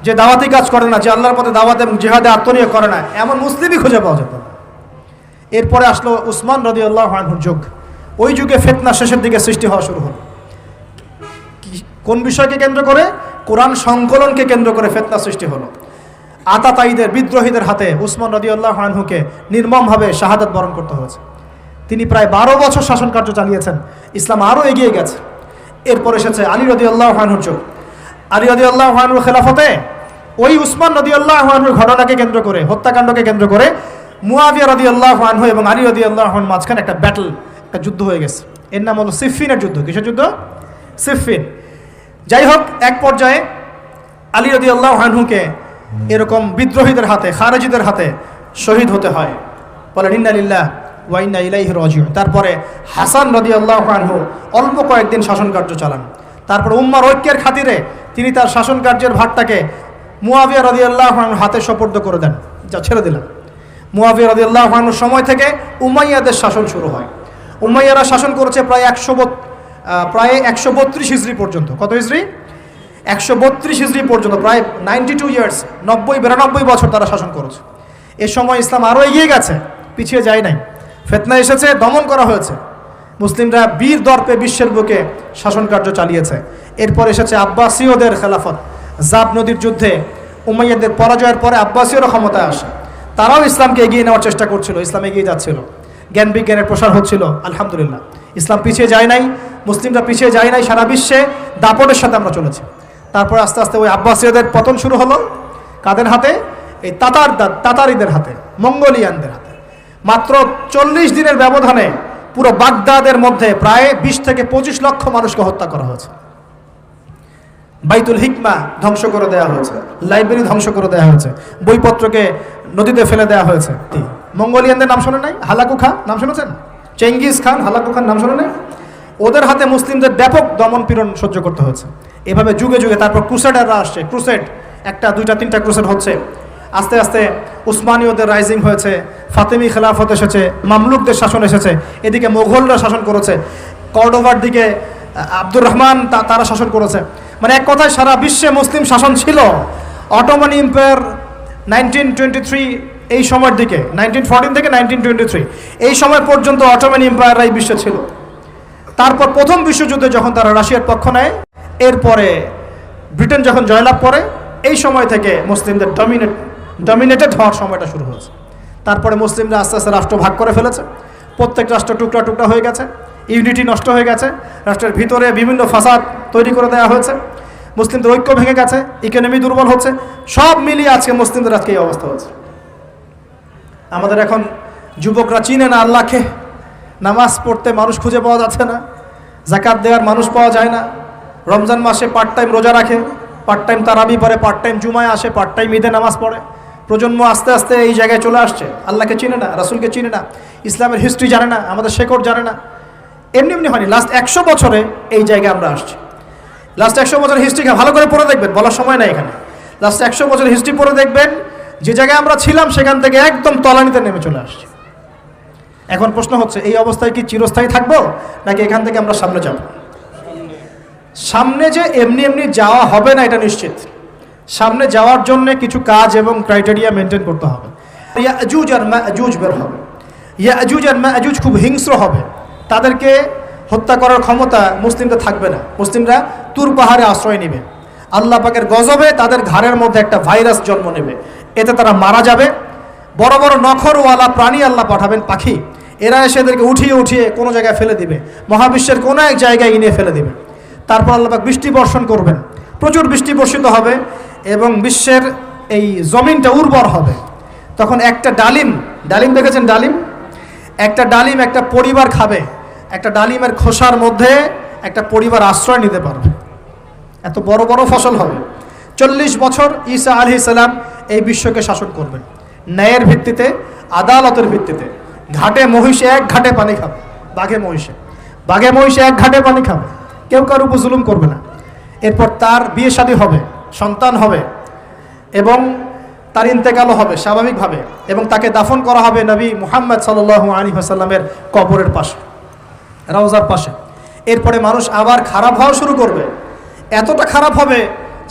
যে দাওয়াতি কাজ করে না, যে আল্লাহর পথে দাওয়াত এবং জিহাদে আত্মনিয়োগ করে না, এমন মুসলিমই খুঁজে পাওয়া যেত না। এরপরে আসলো উসমান রাদিয়াল্লাহু আনহুর যুগ। ওই যুগে ফিতনা শেষের দিকে সৃষ্টি হওয়া শুরু হলো। কোন বিষয়কে কেন্দ্র করে? কোরআন সংকলনকে কেন্দ্র করে ফিতনা সৃষ্টি হলো। আতাতায়ীদের বিদ্রোহীদের হাতে উসমান রাদিয়াল্লাহু আনহুকে নির্মমভাবে শাহাদাত বরণ করতে হয়েছে। তিনি প্রায় 12 বছর শাসন কার্য চালিয়েছেন। ইসলাম আরও এগিয়ে গেছে। এরপর এসেছে আলী রাদিয়াল্লাহু আনহুর যুগ। আলী রাদিয়াল্লাহু আনহুর খেলাফতে ওই উসমান রাদিয়াল্লাহু আনহুর ঘটনাকে কেন্দ্র করে, হত্যাকাণ্ডকে কেন্দ্র করে মুয়াবিয়া রাদিয়াল্লাহু আনহু এবং আলী রাদিয়াল্লাহু আনহুর মাঝখানে একটা ব্যাটল, একটা যুদ্ধ হয়ে গেছে। এর নাম হলো সিফফিনের যুদ্ধ। কিসের যুদ্ধ? সিফফিন। যাই হোক, এক পর্যায়ে আলী রাদিয়াল্লাহু আনহুকে এরকম বিদ্রোহীদের হাতে, খারেজিদের হাতে শহীদ হতে হয়। বলেন ইন্না লিল্লাহ ওয়া ইন্না ইলাইহি রাজিউন। তারপরে হাসান রাদিয়াল্লাহু আনহু অল্প কয়েকদিন শাসন কার্য চালান। তারপর উম্মার ঐক্যের খাতিরে তিনি তার শাসন কার্যের ভারটাকে মুয়াবিয়া রাদিয়াল্লাহু আনহুর হাতে সোপর্দ করে দেন, যা ছেড়ে দিলেন। মুয়াবিয়া রাদিয়াল্লাহু আনহুর সময় থেকে উমাইয়াদের শাসন শুরু হয়। উমাইয়ারা শাসন করেছে প্রায় 132 হিজরি পর্যন্ত। কত হিজরি? 132 হিজরি পর্যন্ত, প্রায় 92 ইয়ার্স, 90-92 বছর তারা শাসন করেছে। এ সময় ইসলাম আরও এগিয়ে গেছে, পিছিয়ে যায় নাই। ফিতনা এসেছে, দমন করা হয়েছে। মুসলিমরা বীর দর্পে বিশ্বের বুকে শাসন কার্য চালিয়েছে। এরপর এসেছে আব্বাসীয়দের খেলাফত। জাব নদীর যুদ্ধে উমাইয়াদের পরাজয়ের পরে আব্বাসীয়রা ক্ষমতায় আসে। তারাও ইসলামকে এগিয়ে নেওয়ার চেষ্টা করছিল, ইসলাম এগিয়ে যাচ্ছিল, জ্ঞান বিজ্ঞানের প্রসার হচ্ছিল। আলহামদুলিল্লাহ, ইসলাম পিছিয়ে যায় নাই, মুসলিমরা পিছিয়ে যায় নাই। সারা বিশ্বে দাপটের সাথে আমরা চলেছি। তারপর আস্তে আস্তে ওই আব্বাসীয়দের পতন শুরু হলো। কাদের হাতে? এই তাতারিদের হাতে, মঙ্গোলিয়ানদের হাতে। মাত্র 40 দিনের ব্যবধানে পুরো বাগদাদের মধ্যে প্রায় 20 থেকে 25 লক্ষ মানুষকে হত্যা করা হয়েছে। বাইতুল হিকমা ধ্বংস করে দেওয়া হয়েছে, লাইব্রেরি ধ্বংস করে দেওয়া হয়েছে, বইপত্রকে নদীতে ফেলে দেওয়া হয়েছে। মঙ্গোলিয়ানদের নাম শোনেন নাই? হালাকু খান নাম শুনেছেন? চেঙ্গিস খান, হালাকু খান নাম শোনেন নাই? ওদের হাতে মুসলিমদের ব্যাপক দমন পীড়ন সহ্য করতে হয়েছে। এভাবে যুগে যুগে তারপর ক্রুসেডাররা আসছে। ক্রুসেড 1টা 2টা 3টা ক্রুসেড হচ্ছে। আস্তে আস্তে উসমানীয়দের রাইজিং হয়েছে, ফাতেমি খেলাফত এসেছে, মামলুকদের শাসন এসেছে, এদিকে মোগলরা শাসন করেছে, কর্ডোভার দিকে আব্দুর রহমান তারা শাসন করেছে। মানে এক কথায় সারা বিশ্বে মুসলিম শাসন ছিল। অটোমান এম্পায়ার 1923 এই সময়ের দিকে, 1914 থেকে 1923 এই সময় পর্যন্ত অটোমান এম্পায়াররাই বিশ্বে ছিল। তারপর প্রথম বিশ্বযুদ্ধে যখন তারা রাশিয়ার পক্ষ নেয়, এরপরে ব্রিটেন যখন জয়লাভ করে, এই সময় থেকে মুসলিমদের ডমিনেটেড হওয়ার সময়টা শুরু হয়েছে। তারপরে মুসলিমরা আস্তে আস্তে রাষ্ট্র ভাগ করে ফেলেছে। প্রত্যেক রাষ্ট্র টুকরা টুকরা হয়ে গেছে, ইউনিটি নষ্ট হয়ে গেছে, রাষ্ট্রের ভিতরে বিভিন্ন ফাসাদ তৈরি করে দেওয়া হয়েছে, মুসলিমদের ঐক্য ভেঙে গেছে, ইকোনমি দুর্বল হচ্ছে। সব মিলিয়ে আজকে মুসলিমদের আজকে এই অবস্থা হচ্ছে। আমাদের এখন যুবকরা চিনে না আল্লাহকে, নামাজ পড়তে মানুষ খুঁজে পাওয়া যাচ্ছে না, যাকাত দেওয়ার মানুষ পাওয়া যায় না। রমজান মাসে পার্ট টাইম রোজা রাখে, পার্ট টাইম তারাবি পড়ে, পার্ট টাইম জুমায় আসে, পার্ট টাইম ঈদে নামাজ পড়ে। প্রজন্ম আস্তে আস্তে এই জায়গায় চলে আসছে। আল্লাহকে চিনে না, রাসূলকে চিনে না, ইসলামের হিস্ট্রি জানে না, আমাদের শেকড় জানে না। এমনি এমনি হয়নি, লাস্ট 100 বছরে এই জায়গায় আমরা আসছি। লাস্ট 100 বছরের হিস্ট্রি ভালো করে পড়ে দেখবেন, বলার সময় নাই এখানে। লাস্ট 100 বছরের হিস্ট্রি পড়ে দেখবেন, যে জায়গায় আমরা ছিলাম সেখান থেকে একদম তলানিতে নেমে চলে আসছি। এখন প্রশ্ন হচ্ছে, এই অবস্থায় কি চিরস্থায়ী থাকবো, নাকি এখান থেকে আমরা সামনে যাব? সামনে যে এমনি এমনি যাওয়া হবে না এটা নিশ্চিত। সামনে যাওয়ার জন্য কিছু কাজ এবং ক্রাইটেরিয়া মেনটেন করতে হবে। ইয়াজুজ আর মাজুজ বের হবে। ইয়াজুজ আর মাজুজ খুব হিংস্র হবে, তাদেরকে হত্যা করার ক্ষমতা মুসলিমদের থাকবে না। মুসলিমরা তুর পাহাড়ে আশ্রয় নেবে, আল্লাহ পাকের গজবে তাদের ঘাড়ের মধ্যে একটা ভাইরাস জন্ম নেবে, এতে তারা মারা যাবে। বড় বড় নখরওয়ালা প্রাণী আল্লাহ পাঠাবেন, পাখি, এরা এসে এদেরকে উঠিয়ে উঠিয়ে কোনো জায়গায় ফেলে দিবে, মহাবিশ্বের কোনো এক জায়গায় এনে ফেলে দিবে। তারপর আল্লাহ পাক বৃষ্টি বর্ষণ করবেন, প্রচুর বৃষ্টি বর্ষিত হবে এবং বিশ্বের এই জমিনটা উর্বর হবে। তখন একটা ডালিম দেখেছেন? একটা ডালিম একটা পরিবার খাবে। একটা ডালিমের খোসার মধ্যে একটা পরিবার আশ্রয় নিতে পারবে, এত বড় বড় ফসল হবে। 40 বছর ঈসা আলাইহিস সালাম এই বিশ্বকে শাসন করবেন, ন্যায়ের ভিত্তিতে, আদালতের ভিত্তিতে। ঘাটে মহিষে এক ঘাটে পানি খাবে, বাঘে মহিষে এক ঘাটে পানি খাবে, কেউ কারোর উপর জুলুম করবে না। এরপর তার বিয়ে শাদী হবে, সন্তান হবে এবং তার ইন্তেকালও হবে স্বাভাবিকভাবে, এবং তাকে দাফন করা হবে নবী মুহাম্মদ সাল্লাল্লাহু আলাইহি ওয়াসাল্লামের কবরের পাশে, রওজার পাশে। এরপরে মানুষ আবার খারাপ হওয়া শুরু করবে, এতটা খারাপ হবে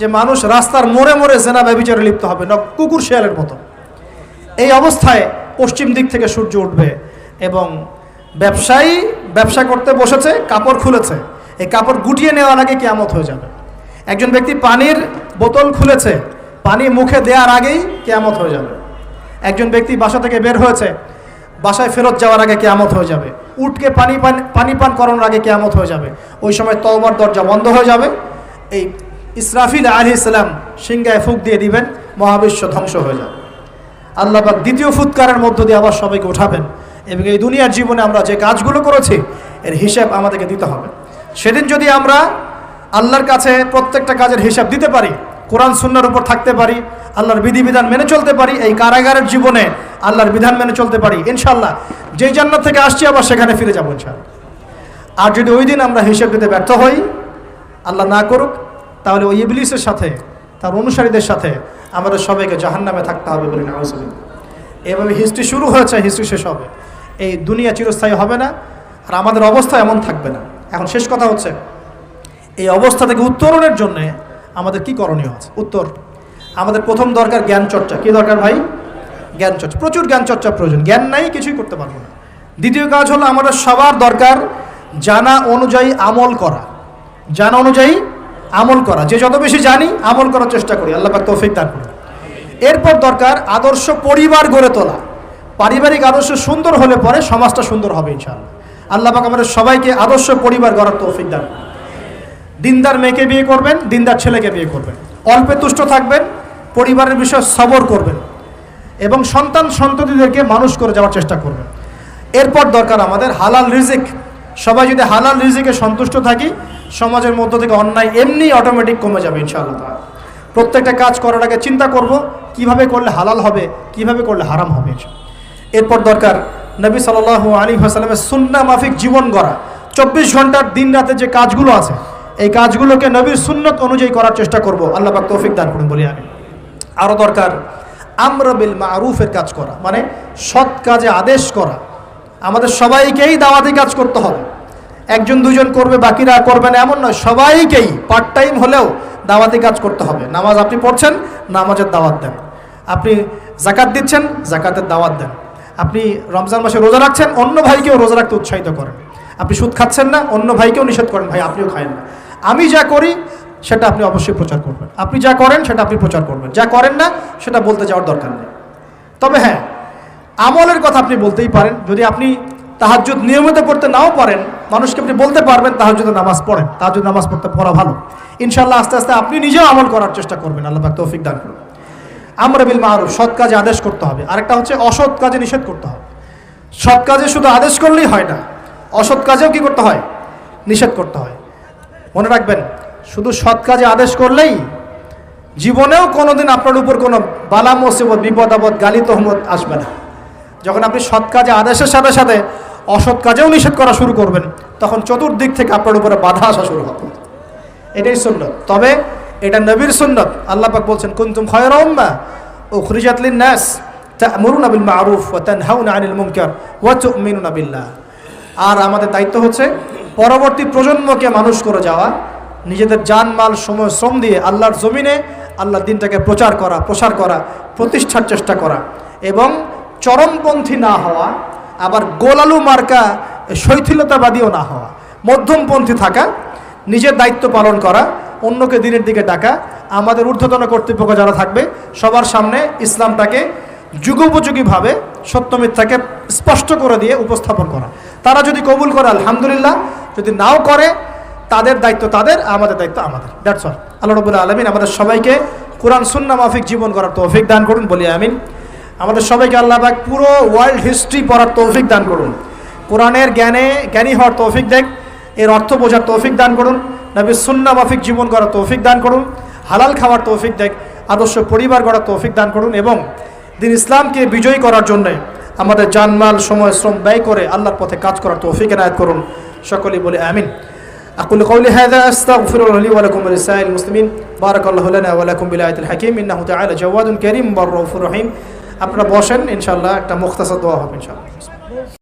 যে মানুষ রাস্তার মোড়ে মোড়ে জেনা ব্যভিচারে লিপ্ত হবে, না কুকুর শেয়ালের মতো। এই অবস্থায় পশ্চিম দিক থেকে সূর্য উঠবে এবং ব্যবসায়ী ব্যবসা করতে বসেছে, কাপড় খুলেছে, এই কাপড় গুটিয়ে নেওয়ার আগে কিয়ামত হয়ে যাবে। একজন ব্যক্তি পানির বোতল খুলেছে, পানি মুখে দেওয়ার আগেই কিয়ামত হয়ে যাবে। একজন ব্যক্তি বাসা থেকে বের হয়েছে, বাসায় ফেরত যাওয়ার আগে কিয়ামত হয়ে যাবে। উটকে পানি পান করানোর আগে কিয়ামত হয়ে যাবে। ওই সময় তওবার দরজা বন্ধ হয়ে যাবে। এই ইসরাফিল আলাইহিস সালাম সিংহায় ফুঁক দিয়ে দিবেন, মহাবিশ্ব ধ্বংস হয়ে যাবে। আল্লাহ পাক দ্বিতীয় ফুৎকারের মধ্য দিয়ে আবার সবাইকে উঠাবেন এবং এই দুনিয়ার জীবনে আমরা যে কাজগুলো করেছি এর হিসাব আমাদেরকে দিতে হবে। সেদিন যদি আমরা আল্লাহর কাছে প্রত্যেকটা কাজের হিসাব দিতে পারি, কোরআন সুন্নাহর উপর থাকতে পারি, আল্লাহর বিধিবিধান মেনে চলতে পারি, এই কারাগারের জীবনে আল্লাহর বিধান মেনে চলতে পারি, ইনশাআল্লাহ যেই জান্নাত থেকে আসছি আবার সেখানে ফিরে যাবো ইনশাআল্লাহ। আর যদি ওই দিন আমরা হিসাব দিতে ব্যর্থ হই, আল্লাহ না করুক, তাহলে ওই ইবলিসের সাথে তার অনুসারীদের সাথে আমাদের সবাইকে জাহান্নামে থাকতে হবে বলে নাউজুবিল্লাহ। এভাবে হিস্ট্রি শুরু হয়েছে, হিস্ট্রি শেষ হবে। এই দুনিয়া চিরস্থায়ী হবে না, আর আমাদের অবস্থা এমন থাকবে না। এখন শেষ কথা হচ্ছে, এই অবস্থা থেকে উত্তরণের জন্যে আমাদের কি করণীয় আছে? উত্তর, আমাদের প্রথম দরকার জ্ঞান চর্চা। কি দরকার ভাই? জ্ঞান চর্চা। প্রচুর জ্ঞান চর্চা প্রয়োজন, জ্ঞান নাই কিছুই করতে পারবো না। দ্বিতীয় কাজ হলো আমাদের সবার দরকার জানা অনুযায়ী আমল করা। জানা অনুযায়ী আমল করা, যে যত বেশি জানি আমল করার চেষ্টা করি, আল্লাহ পাক তৌফিক দান করুন। এরপর দরকার আদর্শ পরিবার গড়ে তোলা। পারিবারিক আদর্শ সুন্দর হলে পরে সমাজটা সুন্দর হবে ইনশাআল্লাহ। আল্লাহ পাক আমাদের সবাইকে আদর্শ পরিবার গড়ার তৌফিক দান করুন। দিনদার মেয়েকে বিয়ে করবেন, দিনদার ছেলেকে বিয়ে করবেন, অল্পে তুষ্ট থাকবেন, পরিবারের বিষয়ে সবর করবেন এবং সন্ততিদেরকে মানুষ করে যাওয়ার চেষ্টা করবেন। এরপর দরকার আমাদের হালাল রিজিক। সবাই যদি হালাল রিজিকে সন্তুষ্ট থাকি, সমাজের মধ্য থেকে অন্যায় এমনি অটোমেটিক কমে যাবে ইনশাআল্লাহ। প্রত্যেকটা কাজ করার আগে চিন্তা করব কিভাবে করলে হালাল হবে, কিভাবে করলে হারাম হবে। এরপর দরকার নবী সাল্লাল্লাহু আলাইহি ওয়াসাল্লামের সুন্নাহ মাফিক জীবন গড়া। 24 ঘন্টার দিন রাতে যে কাজগুলো আছে, এই কাজগুলোকে নবীর সুন্নত অনুযায়ী করার চেষ্টা করব। আল্লাহ পাক তৌফিক দান করুন বলি আমি। আরও দরকার আমর বিল মারুফের কাজ করা, মানে সৎ কাজে আদেশ করা। আমাদের সবাইকেই দাওয়াতি কাজ করতে হবে। একজন দুজন করবে, বাকিরা করবে না এমন নয়, সবাইকেই পার্ট টাইম হলেও দাওয়াতি কাজ করতে হবে। নামাজ আপনি পড়ছেন, নামাজের দাওয়াত দেন। আপনি যাকাত দিচ্ছেন, যাকাতের দাওয়াত দেন। আপনি রমজান মাসে রোজা রাখছেন, অন্য ভাইকেও রোজা রাখতে উৎসাহিত করেন। আপনি সুদ খাচ্ছেন না, অন্য ভাইকেও নিষেধ করেন, ভাই আপনিও খায়েন না। আমি যা করি সেটা আপনি অবশ্যই প্রচার করবেন, আপনি যা করেন সেটা আপনি প্রচার করবেন, যা করেন না সেটা বলতে যাওয়ার দরকার নেই। তবে হ্যাঁ, আমলের কথা আপনি বলতেই পারেন। যদি আপনি তাহাজ্জুদ নিয়মিত পড়তে নাও পারেন, মানুষকে আপনি বলতে পারবেন তাহাজ্জুদের নামাজ পড়েন, তাহাজ্জুদ নামাজ পড়া ভালো। ইনশাআল্লাহ আস্তে আস্তে আপনি নিজেও আমল করার চেষ্টা করবেন। আল্লাহ পাক তৌফিক দান করুন। আমর বিল মারুফ, সৎ কাজে আদেশ করতে হবে। আরেকটা হচ্ছে অসৎ কাজে নিষেধ করতে হবে। সৎ কাজে শুধু আদেশ করলেই হয় না, অসৎ কাজেও কি করতে হয়? নিষেধ করতে হয়। মনে রাখবেন, শুধু সৎ কাজে আদেশ করলেই জীবনেও কোনোদিন আপনার উপর কোনো বালা মুসিবত, বিপদ আপদ, গালি তহমত আসবে না। যখন আপনি সৎ কাজে আদেশের সাথে সাথে অসৎ কাজেও নিষেধ করা শুরু করবেন, তখন চতুর্দিক থেকে আপনার উপরে বাধা আসা শুরু হবে। এটাই সুন্নত। তবে এটা নবীর সুন্নত। আল্লাহ পাক বলছেন, কুনতুম খায়রা উম্মাহ উখরিজাত লিন-নাস তা'মুরুনা বিল মা'রুফ ওয়া তানহাউনা আনিল মুনকার ওয়া তু'মিনুনা বিল্লাহ। আর আমাদের দায়িত্ব হচ্ছে পরবর্তী প্রজন্মকে মানুষ করে যাওয়া, নিজেদের জানমাল সময় শ্রম দিয়ে আল্লাহর জমিনে আল্লাহর দিনটাকে প্রচার করা, প্রসার করা, প্রতিষ্ঠার চেষ্টা করা এবং চরমপন্থী না হওয়া, আবার গোলালু মার্কা শৈথিলতাবাদীও না হওয়া, মধ্যমপন্থী থাকা, নিজের দায়িত্ব পালন করা, অন্যকে দিনের দিকে ডাকা। আমাদের ঊর্ধ্বতন কর্তৃপক্ষ যারা থাকবে সবার সামনে ইসলামটাকে যুগোপযোগীভাবে সত্য মিথ্যাকে স্পষ্ট করে দিয়ে উপস্থাপন করা। তারা যদি কবুল করে আলহামদুলিল্লাহ, যদি নাও করে তাদের দায়িত্ব তাদের, আমাদের দায়িত্ব আমাদের। That's all. আল্লাহ রাব্বুল আলামিন আমাদের সবাইকে কোরআন সুন্নাহ মাফিক জীবন করার তৌফিক দান করুন বলি আমিন। আমাদের সবাইকে আল্লাহ পাক পুরো ওয়ার্ল্ড হিস্ট্রি পড়ার তৌফিক দান করুন। কোরআনের জ্ঞানী হওয়ার তৌফিক দেন, এর অর্থ বোঝার তৌফিক দান করুন। নবীর সুন্নাহ মাফিক জীবন করার তৌফিক দান করুন। হালাল খাওয়ার তৌফিক দেন, আদর্শ পরিবার গড়ার তৌফিক দান করুন এবং দিন ইসলামকে বিজয়ী করার জন্য আমাদের জানমাল সময় শ্রম ব্যয় করে আল্লাহর পথে কাজ করার তৌফিক এনায়েত করুন। সকলেই বলে আমিন। أقول قولي هذا أستغفر الله لي ولكم ولسائر المسلمين بارك الله لنا ولكم بالآية الحكيم إنه تعالى جواد كريم بر رؤوف رحيم। আপনারা বসেন, ইনশাআল্লাহ একটা মুখতাসার দোয়া হবে ইনশাআল্লাহ।